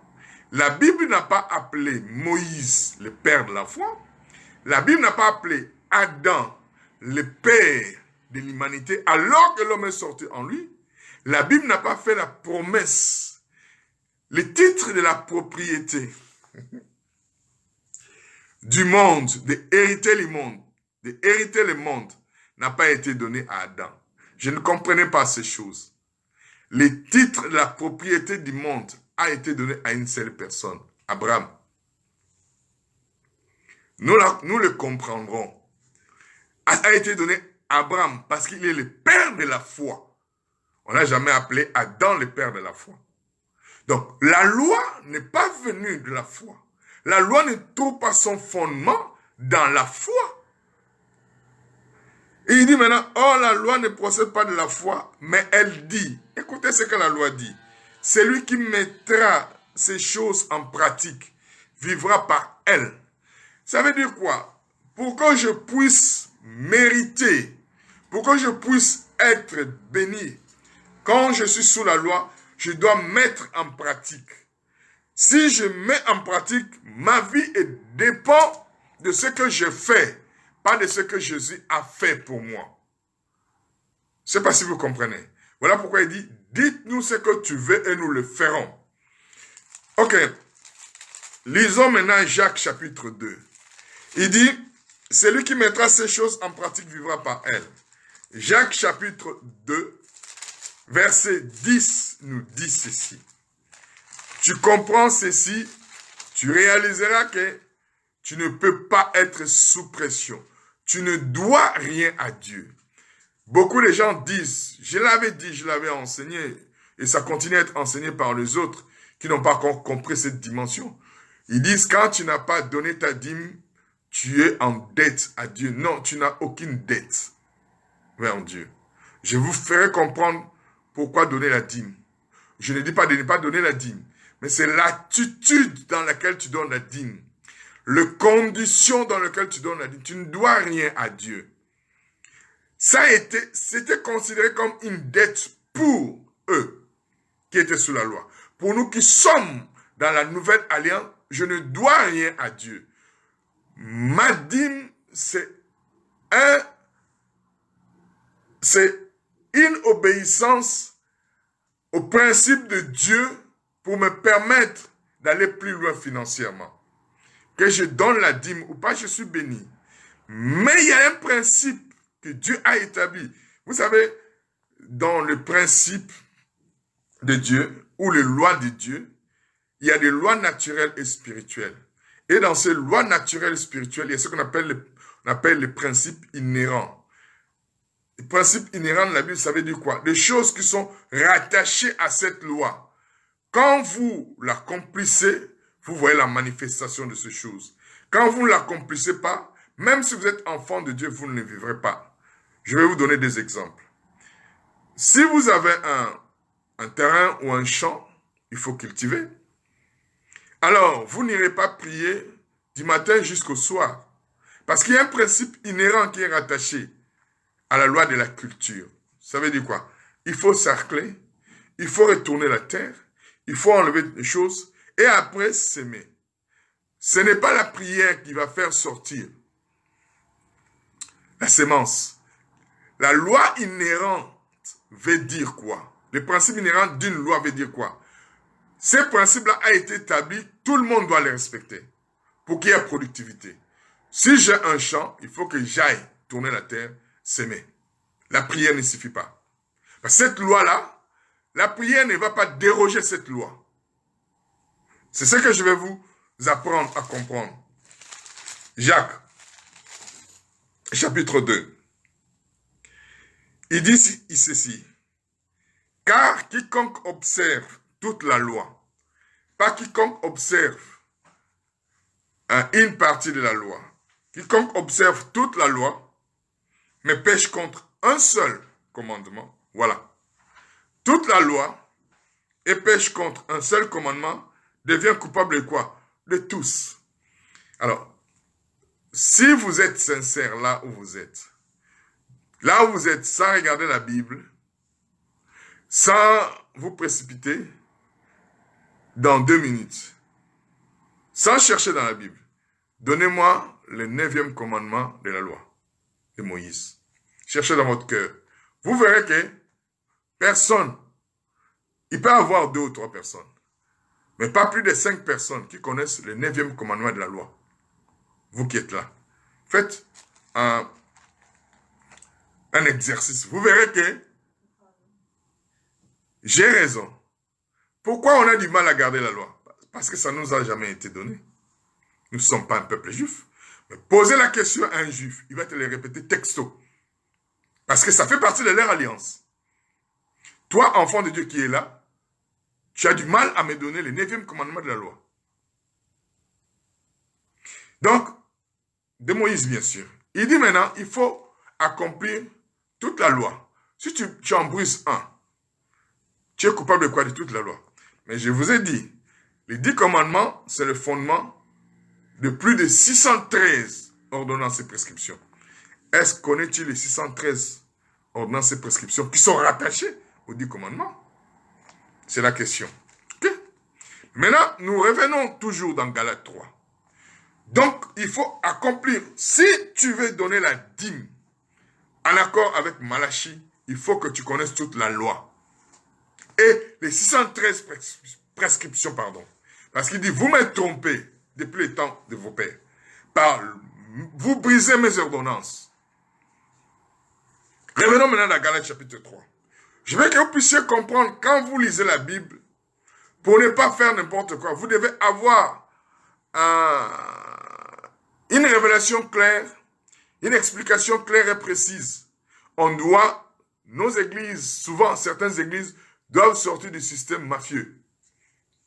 La Bible n'a pas appelé Moïse le père de la foi. La Bible n'a pas appelé Adam le père de l'humanité alors que l'homme est sorti en lui. La Bible n'a pas fait la promesse, le titre de la propriété du monde, d'hériter le monde, n'a pas été donné à Adam. Je ne comprenais pas ces choses. Le titre de la propriété du monde a été donné à une seule personne, Abraham. Nous le comprendrons. A été donné à Abraham parce qu'il est le père de la foi. On n'a jamais appelé Adam le père de la foi. Donc, la loi n'est pas venue de la foi. La loi ne trouve pas son fondement dans la foi. Et il dit maintenant, oh, la loi ne procède pas de la foi, mais elle dit, écoutez ce que la loi dit, celui qui mettra ces choses en pratique vivra par elle. Ça veut dire quoi? Pour que je puisse mériter, pour que je puisse être béni, quand je suis sous la loi, je dois mettre en pratique. Si je mets en pratique, ma vie dépend de ce que je fais, pas de ce que Jésus a fait pour moi. Je ne sais pas si vous comprenez. Voilà pourquoi il dit, dites-nous ce que tu veux et nous le ferons. Ok. Lisons maintenant Jacques chapitre 2. Il dit, celui qui mettra ces choses en pratique vivra par elles. Jacques chapitre 2, verset 10 nous dit ceci. Tu comprends ceci, tu réaliseras que tu ne peux pas être sous pression. Tu ne dois rien à Dieu. Beaucoup de gens disent, je l'avais dit, je l'avais enseigné, et ça continue à être enseigné par les autres qui n'ont pas encore compris cette dimension. Ils disent, quand tu n'as pas donné ta dîme, tu es en dette à Dieu. Non, tu n'as aucune dette vers Dieu. Je vous ferai comprendre pourquoi donner la dîme. Je ne dis pas de ne pas donner la dîme, mais c'est l'attitude dans laquelle tu donnes la dîme. Les conditions dans lesquelles tu donnes la dîme. Tu ne dois rien à Dieu. C'était considéré comme une dette pour eux qui étaient sous la loi. Pour nous qui sommes dans la nouvelle alliance, je ne dois rien à Dieu. Ma dîme, c'est c'est une obéissance au principe de Dieu pour me permettre d'aller plus loin financièrement. Que je donne la dîme ou pas, je suis béni. Mais il y a un principe que Dieu a établi. Vous savez, dans le principe de Dieu ou les lois de Dieu, il y a des lois naturelles et spirituelles. Et dans ces lois naturelles et spirituelles, il y a ce qu'on appelle les principes inhérents. Les principes inhérents de la Bible, ça veut dire quoi? Des choses qui sont rattachées à cette loi. Quand vous l'accomplissez, vous voyez la manifestation de ces choses. Quand vous ne l'accomplissez pas, même si vous êtes enfant de Dieu, vous ne le vivrez pas. Je vais vous donner des exemples. Si vous avez un terrain ou un champ, il faut cultiver. Alors, vous n'irez pas prier du matin jusqu'au soir. Parce qu'il y a un principe inhérent qui est rattaché à la loi de la culture. Ça veut dire quoi? Il faut sarcler, il faut retourner la terre, il faut enlever des choses et après s'aimer. Ce n'est pas la prière qui va faire sortir la sémence. La loi inhérente veut dire quoi? Le principe inhérent d'une loi veut dire quoi? Ces principes-là ont été établis, tout le monde doit les respecter pour qu'il y ait productivité. Si j'ai un champ, il faut que j'aille tourner la terre, s'aimer. La prière ne suffit pas. Parce que cette loi-là, la prière ne va pas déroger cette loi. C'est ce que je vais vous apprendre à comprendre. Jacques, chapitre 2. Il dit ceci. Car quiconque observe toute la loi, pas quiconque observe une partie de la loi, quiconque observe toute la loi, mais pêche contre un seul commandement. Voilà. Toute la loi et pêche contre un seul commandement devient coupable de quoi? De tous. Alors, si vous êtes sincère là où vous êtes sans regarder la Bible, sans vous précipiter dans 2 minutes, sans chercher dans la Bible, donnez-moi le 9e commandement de la loi de Moïse. Cherchez dans votre cœur. Vous verrez que personne, il peut y avoir 2 ou 3 personnes, mais pas plus de 5 personnes qui connaissent le 9e commandement de la loi. Vous qui êtes là, faites un exercice. Vous verrez que j'ai raison. Pourquoi on a du mal à garder la loi? Parce que ça ne nous a jamais été donné. Nous ne sommes pas un peuple juif. Mais posez la question à un juif, il va te le répéter texto. Parce que ça fait partie de leur alliance. Toi, enfant de Dieu qui est là, tu as du mal à me donner le 9e commandement de la loi. Donc, de Moïse, bien sûr. Il dit maintenant, il faut accomplir toute la loi. Si tu en brises un, tu es coupable de quoi? De toute la loi. Mais je vous ai dit, les 10 commandements, c'est le fondement de plus de 613 ordonnances et prescriptions. Est-ce que connais-tu les 613 ordonnances et prescriptions qui sont rattachées aux 10 commandements? C'est la question. Okay? Maintenant, nous revenons toujours dans Galates 3. Donc, il faut accomplir. Si tu veux donner la dîme en accord avec Malachie, il faut que tu connaisses toute la loi. Et les 613 prescriptions, pardon. Parce qu'il dit, vous me trompez depuis le temps de vos pères. Vous brisez mes ordonnances. Revenons maintenant à Galates chapitre 3. Je veux que vous puissiez comprendre, quand vous lisez la Bible, pour ne pas faire n'importe quoi, vous devez avoir une révélation claire, une explication claire et précise. On doit, nos églises, souvent certaines églises, doivent sortir du système mafieux.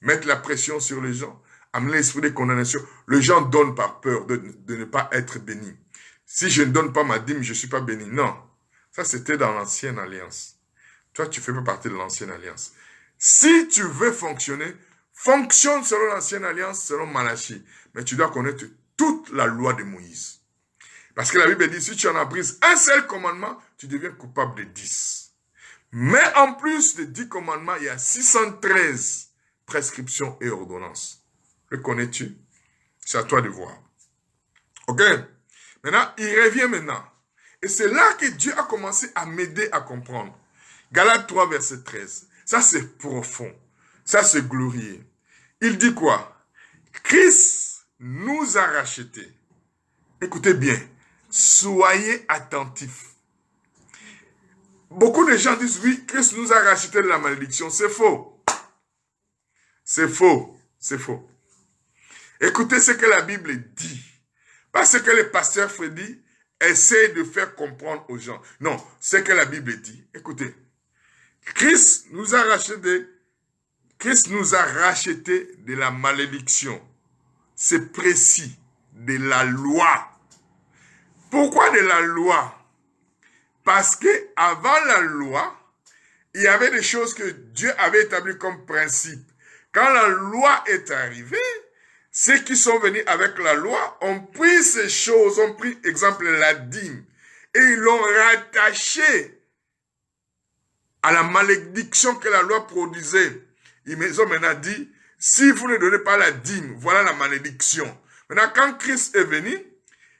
Mettre la pression sur les gens, amener l'esprit de condamnation. Les gens donnent par peur de ne pas être bénis. Si je ne donne pas ma dîme, je ne suis pas béni. Non. Ça, c'était dans l'ancienne alliance. Toi, tu ne fais pas partie de l'ancienne alliance. Si tu veux fonctionner, fonctionne selon l'ancienne alliance, selon Malachie. Mais tu dois connaître toute la loi de Moïse. Parce que la Bible dit, si tu en as pris un seul commandement, tu deviens coupable de 10. Mais en plus de 10 commandements, il y a 613 prescriptions et ordonnances. Le connais-tu? C'est à toi de voir. Ok? Maintenant, il revient maintenant. Et c'est là que Dieu a commencé à m'aider à comprendre. Galates 3, verset 13. Ça, c'est profond. Ça, c'est glorieux. Il dit quoi? Christ nous a rachetés. Écoutez bien. Soyez attentifs. Beaucoup de gens disent, oui, Christ nous a rachetés de la malédiction. C'est faux. C'est faux. C'est faux. Écoutez ce que la Bible dit. Pas ce que le pasteur Freddy essaie de faire comprendre aux gens. Non, ce que la Bible dit. Écoutez. Christ nous a rachetés de la malédiction. C'est précis. De la loi. Pourquoi de la loi? Parce que avant la loi, il y avait des choses que Dieu avait établies comme principe. Quand la loi est arrivée, ceux qui sont venus avec la loi ont pris ces choses, ont pris, exemple, la dîme, et ils l'ont rattaché à la malédiction que la loi produisait. Ils ont maintenant dit, si vous ne donnez pas la dîme, voilà la malédiction. Maintenant, quand Christ est venu,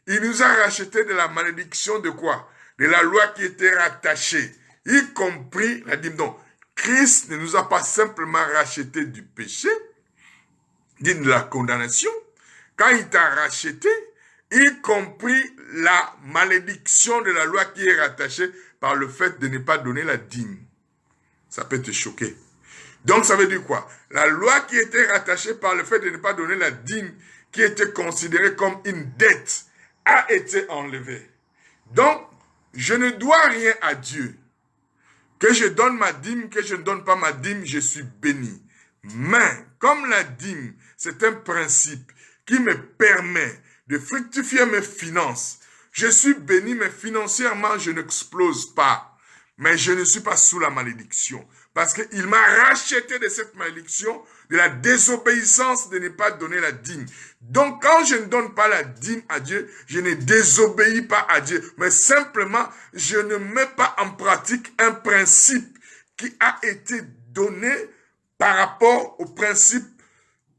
il nous a racheté de la malédiction de quoi? De la loi qui était rattachée, y compris la dîme. Donc, Christ ne nous a pas simplement racheté du péché, de la condamnation. Quand il t'a racheté, y compris la malédiction de la loi qui est rattachée par le fait de ne pas donner la dîme. Ça peut te choquer. Donc, ça veut dire quoi? La loi qui était rattachée par le fait de ne pas donner la dîme, qui était considérée comme une dette, a été enlevée. Donc, je ne dois rien à Dieu. Que je donne ma dîme, que je ne donne pas ma dîme, je suis béni. Mais, comme la dîme, c'est un principe qui me permet de fructifier mes finances. Je suis béni, mais financièrement, je n'explose pas. Mais je ne suis pas sous la malédiction. Parce qu'il m'a racheté de cette malédiction, de la désobéissance de ne pas donner la dîme. Donc, quand je ne donne pas la dîme à Dieu, je ne désobéis pas à Dieu. Mais simplement, je ne mets pas en pratique un principe qui a été donné par rapport au principe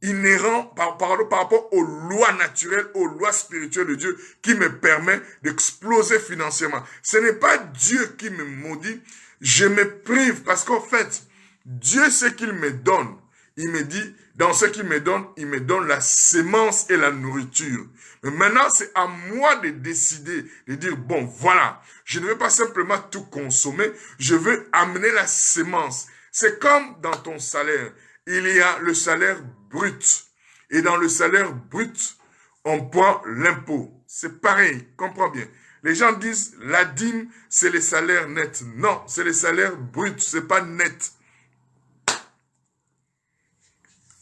inhérent, par rapport aux lois naturelles, aux lois spirituelles de Dieu, qui me permet d'exploser financièrement. Ce n'est pas Dieu qui me maudit, je me prive, parce qu'en fait, Dieu, ce qu'il me donne, il me dit, dans ce qu'il me donne, il me donne la sémence et la nourriture. Mais maintenant, c'est à moi de décider, de dire, bon, voilà, je ne veux pas simplement tout consommer, je veux amener la sémence. C'est comme dans ton salaire, il y a le salaire brut. Et dans le salaire brut, on prend l'impôt. C'est pareil, comprends bien. Les gens disent, la dîme, c'est les salaires nets. Non, c'est les salaires bruts, c'est pas net.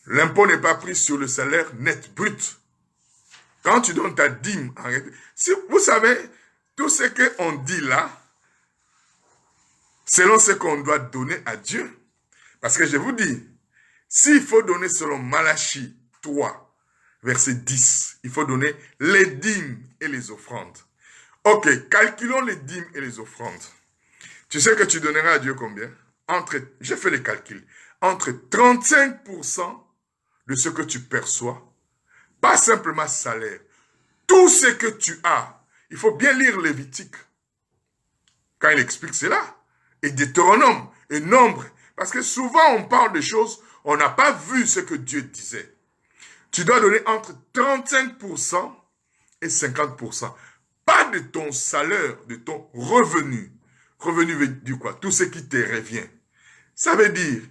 L'impôt n'est pas pris sur le salaire net, brut. Quand tu donnes ta dîme, arrête. Si vous savez, tout ce qu'on dit là, selon ce qu'on doit donner à Dieu. Parce que je vous dis, s'il faut donner selon Malachie 3, verset 10, il faut donner les dîmes et les offrandes. Ok, calculons les dîmes et les offrandes. Tu sais que tu donneras à Dieu combien? Je fais les calculs. Entre 35% de ce que tu perçois, pas simplement salaire, tout ce que tu as. Il faut bien lire Lévitique. Quand il explique cela, et Deutéronome, et Nombre. Parce que souvent on parle de choses, on n'a pas vu ce que Dieu disait. Tu dois donner entre 35% et 50%. Pas de ton salaire, de ton revenu. Revenu veut dire quoi? Tout ce qui te revient. Ça veut dire,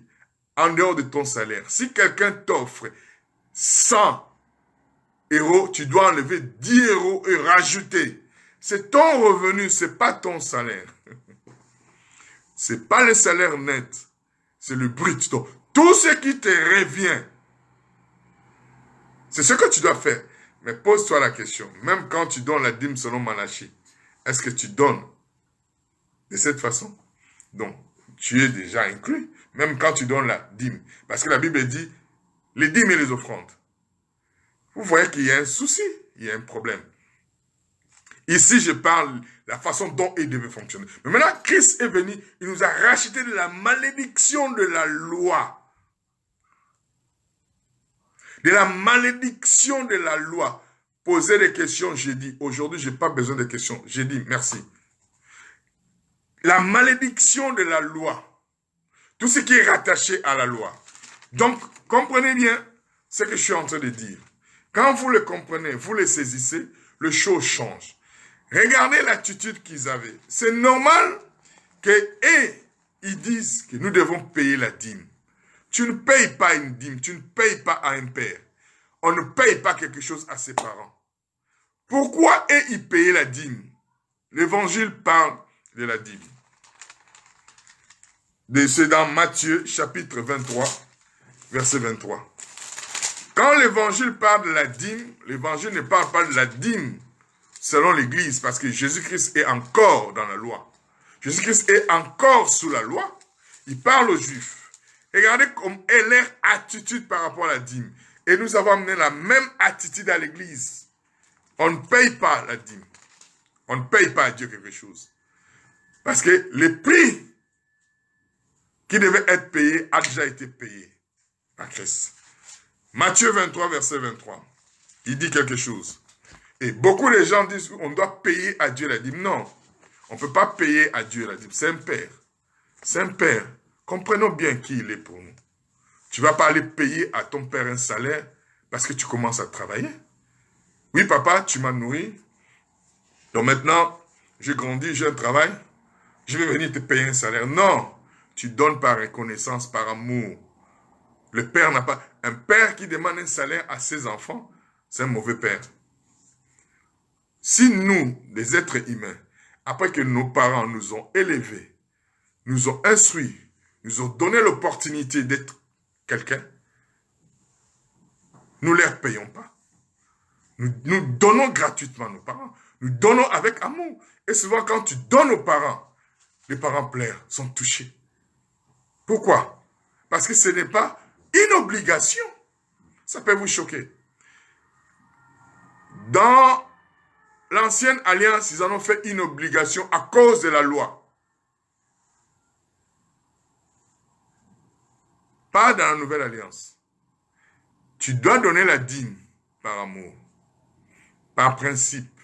en dehors de ton salaire, si quelqu'un t'offre 100 euros, tu dois enlever 10 euros et rajouter. C'est ton revenu, c'est pas ton salaire. C'est pas le salaire net, c'est le brut. Donc, tout ce qui te revient, c'est ce que tu dois faire. Mais pose-toi la question, même quand tu donnes la dîme selon Malachie, est-ce que tu donnes de cette façon? Donc, tu es déjà inclus, même quand tu donnes la dîme. Parce que la Bible dit, les dîmes et les offrandes. Vous voyez qu'il y a un souci, il y a un problème. Ici, je parle de la façon dont il devait fonctionner. Mais maintenant, Christ est venu, il nous a racheté de la malédiction de la loi. De la malédiction de la loi. Poser des questions, j'ai dit. Aujourd'hui, je n'ai pas besoin de questions. J'ai dit merci. la malédiction de la loi. Tout ce qui est rattaché à la loi. Donc, comprenez bien ce que je suis en train de dire. Quand vous le comprenez, vous le saisissez, les choses changent. Regardez l'attitude qu'ils avaient. C'est normal qu'ils disent que nous devons payer la dîme. Tu ne payes pas une dîme, tu ne payes pas à un père. On ne paye pas quelque chose à ses parents. Pourquoi ils payaient la dîme? L'évangile parle de la dîme. C'est dans Matthieu chapitre 23, verset 23. Quand l'évangile parle de la dîme, l'évangile ne parle pas de la dîme selon l'Église, parce que Jésus-Christ est encore dans la loi. Jésus-Christ est encore sous la loi. Il parle aux Juifs. Regardez comme est leur attitude par rapport à la dîme. Et nous avons amené la même attitude à l'Église. On ne paye pas la dîme. On ne paye pas à Dieu quelque chose. Parce que le prix qui devait être payé a déjà été payé par Christ. Matthieu 23, verset 23. Il dit quelque chose. Et beaucoup de gens disent qu'on doit payer à Dieu la dîme. Non, on ne peut pas payer à Dieu la dîme. C'est un père. C'est un père. Comprenons bien qui il est pour nous. Tu ne vas pas aller payer à ton père un salaire parce que tu commences à travailler. Oui, papa, tu m'as nourri. Donc maintenant, j'ai grandi, j'ai un travail. Je vais venir te payer un salaire. Non, tu donnes par reconnaissance, par amour. Le père n'a pas... Un père qui demande un salaire à ses enfants, c'est un mauvais père. Si nous, les êtres humains, après que nos parents nous ont élevés, nous ont instruits, nous ont donné l'opportunité d'être quelqu'un, nous ne leur payons pas. Nous donnons gratuitement à nos parents. Nous donnons avec amour. Et souvent, quand tu donnes aux parents, les parents pleurent, sont touchés. Pourquoi? Parce que ce n'est pas une obligation. Ça peut vous choquer. Dans l'ancienne alliance, ils en ont fait une obligation à cause de la loi. Pas dans la nouvelle alliance. Tu dois donner la dîme par amour, par principe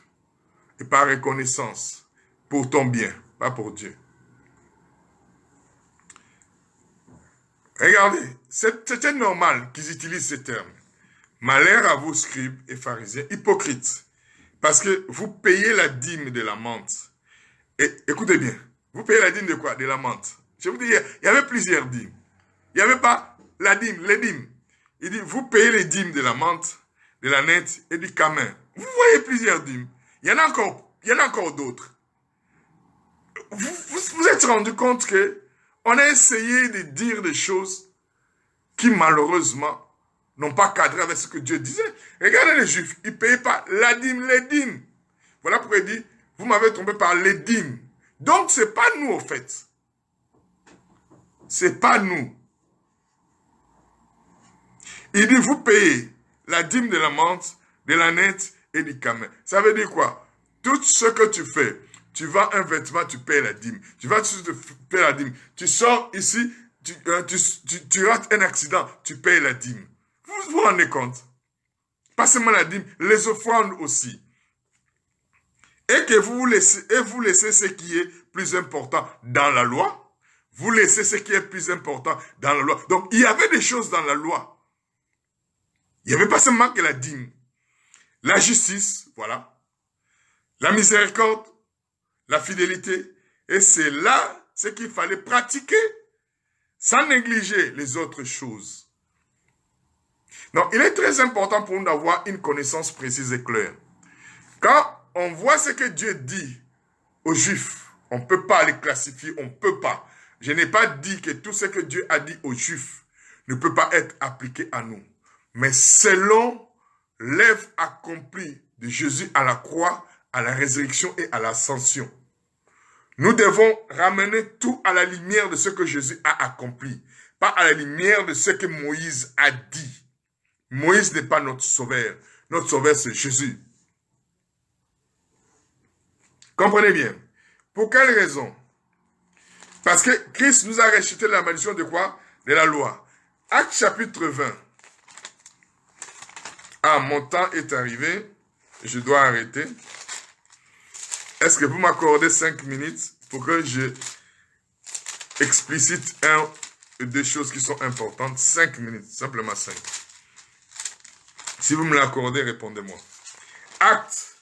et par reconnaissance pour ton bien, pas pour Dieu. Regardez, c'était normal qu'ils utilisent ces termes. Malheur à vous, scribes et pharisiens, hypocrites, parce que vous payez la dîme de la menthe. Et écoutez bien, vous payez la dîme de quoi? De la menthe. Je vous dis, il y avait plusieurs dîmes. Il n'y avait pas la dîme, les dîmes. Il dit, vous payez les dîmes de la menthe, de la nette et du camin. Vous voyez plusieurs dîmes. Il y en a encore d'autres. Vous êtes rendu compte que on a essayé de dire des choses qui malheureusement n'ont pas cadré avec ce que Dieu disait. Regardez les Juifs, ils ne payaient pas la dîme, les dîmes. Voilà pourquoi il dit, vous m'avez trompé par les dîmes. Donc ce n'est pas nous au fait. Ce n'est pas nous. Il dit, vous payez la dîme de la menthe, de la nette et du camin. Ça veut dire quoi? Tout ce que tu fais, tu vends un vêtement, tu payes la dîme. Tu vas te payer la dîme. Tu sors ici, tu rates un accident, tu payes la dîme. Vous vous rendez compte? Pas seulement la dîme, les offrandes aussi. Et que vous laissez ce qui est plus important dans la loi. Vous laissez ce qui est plus important dans la loi. Donc, il y avait des choses dans la loi. Il n'y avait pas seulement que la dîme. La justice, voilà. La miséricorde, la fidélité. Et c'est là ce qu'il fallait pratiquer sans négliger les autres choses. Donc, il est très important pour nous d'avoir une connaissance précise et claire. Quand on voit ce que Dieu dit aux Juifs, on ne peut pas les classifier, on ne peut pas. Je n'ai pas dit que tout ce que Dieu a dit aux Juifs ne peut pas être appliqué à nous. Mais selon l'œuvre accomplie de Jésus à la croix, à la résurrection et à l'ascension, nous devons ramener tout à la lumière de ce que Jésus a accompli, pas à la lumière de ce que Moïse a dit. Moïse n'est pas notre sauveur. Notre sauveur, c'est Jésus. Comprenez bien. Pour quelle raison? Parce que Christ nous a rejeté la malédiction de quoi? De la loi. Acte chapitre 20. Ah, mon temps est arrivé. Je dois arrêter. Est-ce que vous m'accordez 5 minutes? pour que je explicite deux choses qui sont importantes. 5 minutes, simplement 5. Si vous me l'accordez, répondez-moi. Acte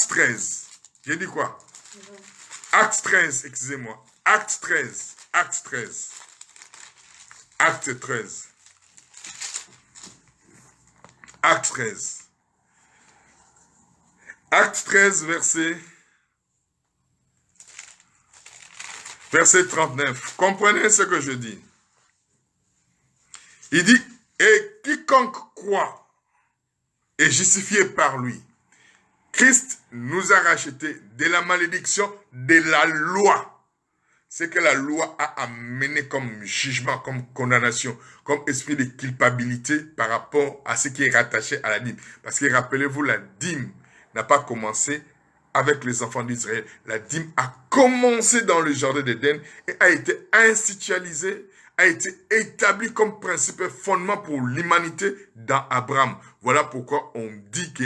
13. J'ai dit quoi? Acte 13, excusez-moi. Acte 13. Acte 13. Acte 13. Acte 13. Acte 13, verset 39. Comprenez ce que je dis. Il dit, et quiconque croit est justifié par lui. Christ nous a rachetés de la malédiction de la loi. C'est que la loi a amené comme jugement, comme condamnation, comme esprit de culpabilité par rapport à ce qui est rattaché à la dîme. Parce que rappelez-vous, la dîme n'a pas commencé avec les enfants d'Israël. La dîme a commencé dans le jardin d'Éden et a été institutionnalisée, a été établie comme principe et fondement pour l'humanité dans Abraham. Voilà pourquoi on dit que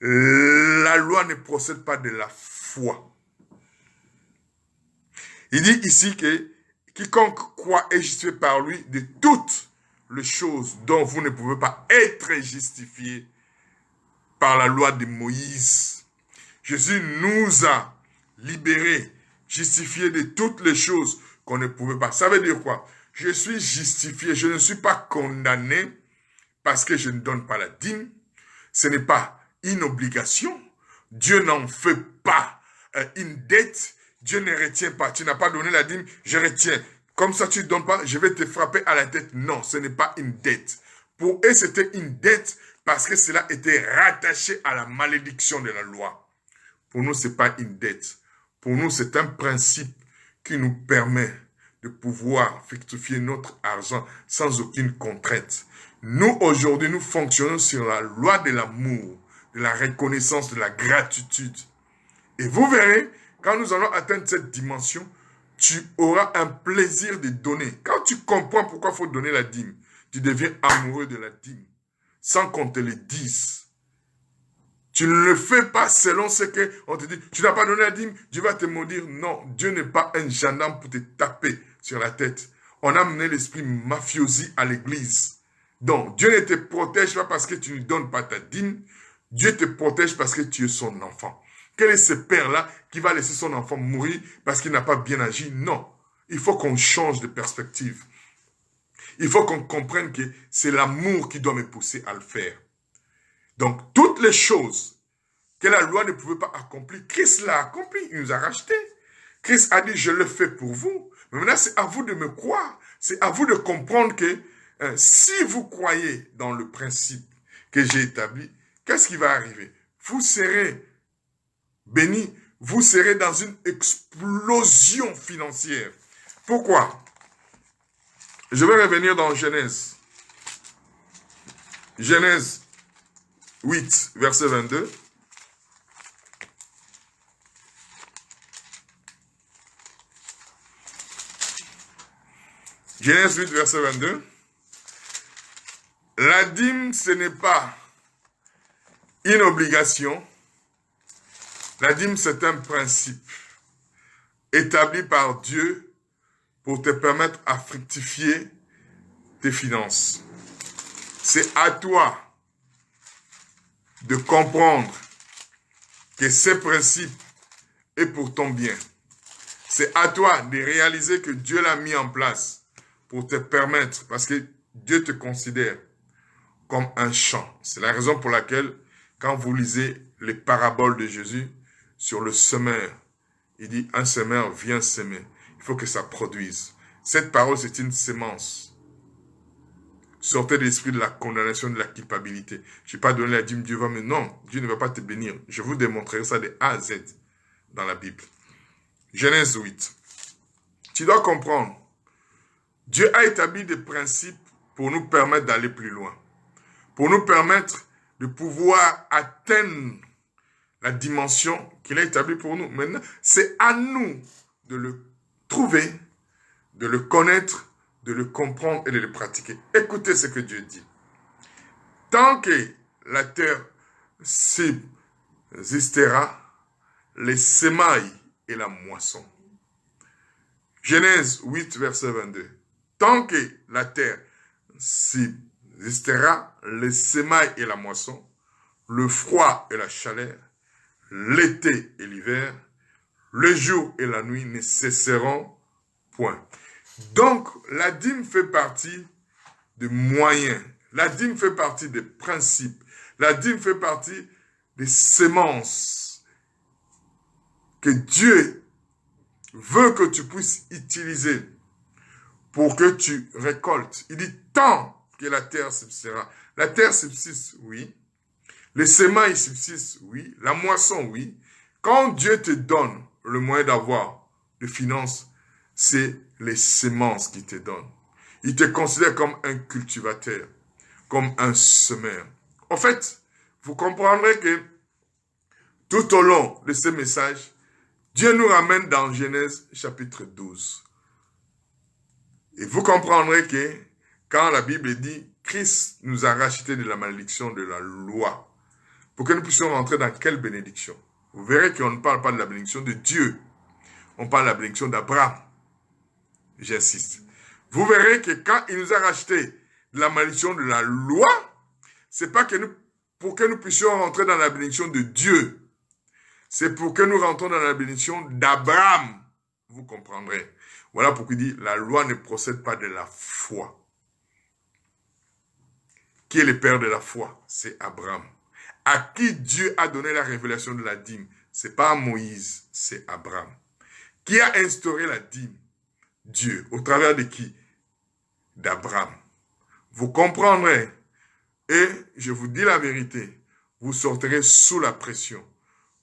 la loi ne procède pas de la foi. Il dit ici que quiconque croit est justifié par lui de toutes les choses dont vous ne pouvez pas être justifié par la loi de Moïse. Jésus nous a libérés, justifiés de toutes les choses qu'on ne pouvait pas. Ça veut dire quoi? Je suis justifié, je ne suis pas condamné parce que je ne donne pas la dîme. Ce n'est pas une obligation. Dieu n'en fait pas une dette. Dieu ne retient pas. Tu n'as pas donné la dîme, je retiens. Comme ça, tu ne donnes pas, je vais te frapper à la tête. Non, ce n'est pas une dette. Pour eux, c'était une dette parce que cela était rattaché à la malédiction de la loi. Pour nous, ce n'est pas une dette. Pour nous, c'est un principe qui nous permet de pouvoir fructifier notre argent sans aucune contrainte. Nous, aujourd'hui, nous fonctionnons sur la loi de l'amour, de la reconnaissance, de la gratitude. Et vous verrez, quand nous allons atteindre cette dimension, tu auras un plaisir de donner. Quand tu comprends pourquoi il faut donner la dîme, tu deviens amoureux de la dîme, sans qu'on te le dise. Tu ne le fais pas selon ce qu'on te dit. Tu n'as pas donné la dîme, Dieu va te maudire. Non, Dieu n'est pas un gendarme pour te taper sur la tête. On a amené l'esprit mafiosi à l'église. Donc, Dieu ne te protège pas parce que tu ne donnes pas ta dîme. Dieu te protège parce que tu es son enfant. Quel est ce père-là qui va laisser son enfant mourir parce qu'il n'a pas bien agi? Non. Il faut qu'on change de perspective. Il faut qu'on comprenne que c'est l'amour qui doit me pousser à le faire. Donc, toutes les choses que la loi ne pouvait pas accomplir, Christ l'a accompli, il nous a rachetés. Christ a dit, je le fais pour vous. Mais maintenant, c'est à vous de me croire. C'est à vous de comprendre que si vous croyez dans le principe que j'ai établi, qu'est-ce qui va arriver? Vous serez bénis, vous serez dans une explosion financière. Pourquoi? Je vais revenir dans Genèse. Genèse 8, verset 22. Genèse 8, verset 22. La dîme, ce n'est pas une obligation. La dîme, c'est un principe établi par Dieu pour te permettre à fructifier tes finances. C'est à toi de comprendre que ce principe est pour ton bien. C'est à toi de réaliser que Dieu l'a mis en place pour te permettre, parce que Dieu te considère comme un champ. C'est la raison pour laquelle, quand vous lisez les paraboles de Jésus sur le semeur, il dit, un semeur vient semer. Il faut que ça produise. Cette parole, c'est une sémence. Sortez de l'esprit de la condamnation, de la culpabilité. Je n'ai pas donné la dîme, Dieu va me... Non, Dieu ne va pas te bénir. Je vous démontrerai ça de A à Z dans la Bible. Genèse 8. Tu dois comprendre. Dieu a établi des principes pour nous permettre d'aller plus loin. Pour nous permettre de pouvoir atteindre la dimension qu'il a établie pour nous. Maintenant, c'est à nous de le trouver, de le connaître, de le comprendre et de le pratiquer. Écoutez ce que Dieu dit. Tant que la terre subsistera, les semailles et la moisson. Genèse 8, verset 22. Tant que la terre subsistera, les semailles et la moisson, le froid et la chaleur, l'été et l'hiver, le jour et la nuit ne cesseront point. Donc, la dîme fait partie des moyens. La dîme fait partie des principes. La dîme fait partie des semences que Dieu veut que tu puisses utiliser pour que tu récoltes. Il dit tant que la terre subsistera. La terre subsiste, oui. Les semailles subsistent, oui. La moisson, oui. Quand Dieu te donne le moyen d'avoir de finances, c'est les semences qu'il te donne. Il te considère comme un cultivateur, comme un semeur. En fait, vous comprendrez que tout au long de ce message, Dieu nous ramène dans Genèse chapitre 12. Et vous comprendrez que quand la Bible dit Christ nous a rachetés de la malédiction de la loi, pour que nous puissions rentrer dans quelle bénédiction? Vous verrez qu'on ne parle pas de la bénédiction de Dieu. On parle de la bénédiction d'Abraham. J'insiste. Vous verrez que quand il nous a rachetés de la malédiction de la loi, c'est pas que pour que nous puissions rentrer dans la bénédiction de Dieu. C'est pour que nous rentrons dans la bénédiction d'Abraham. Vous comprendrez. Voilà pourquoi il dit, la loi ne procède pas de la foi. Qui est le père de la foi? C'est Abraham. À qui Dieu a donné la révélation de la dîme? C'est pas Moïse, c'est Abraham. Qui a instauré la dîme? Dieu. Au travers de qui? D'Abraham. Vous comprendrez. Et je vous dis la vérité, vous sortirez sous la pression.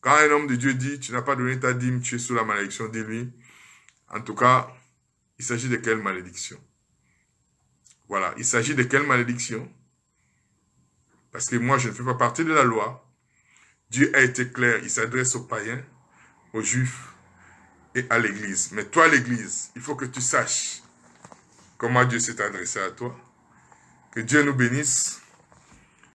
Quand un homme de Dieu dit, tu n'as pas donné ta dîme, tu es sous la malédiction, dis-lui. En tout cas, il s'agit de quelle malédiction? Voilà, il s'agit de quelle malédiction? Parce que moi, je ne fais pas partie de la loi. Dieu a été clair, il s'adresse aux païens, aux juifs et à l'église. Mais toi, l'église, il faut que tu saches comment Dieu s'est adressé à toi. Que Dieu nous bénisse.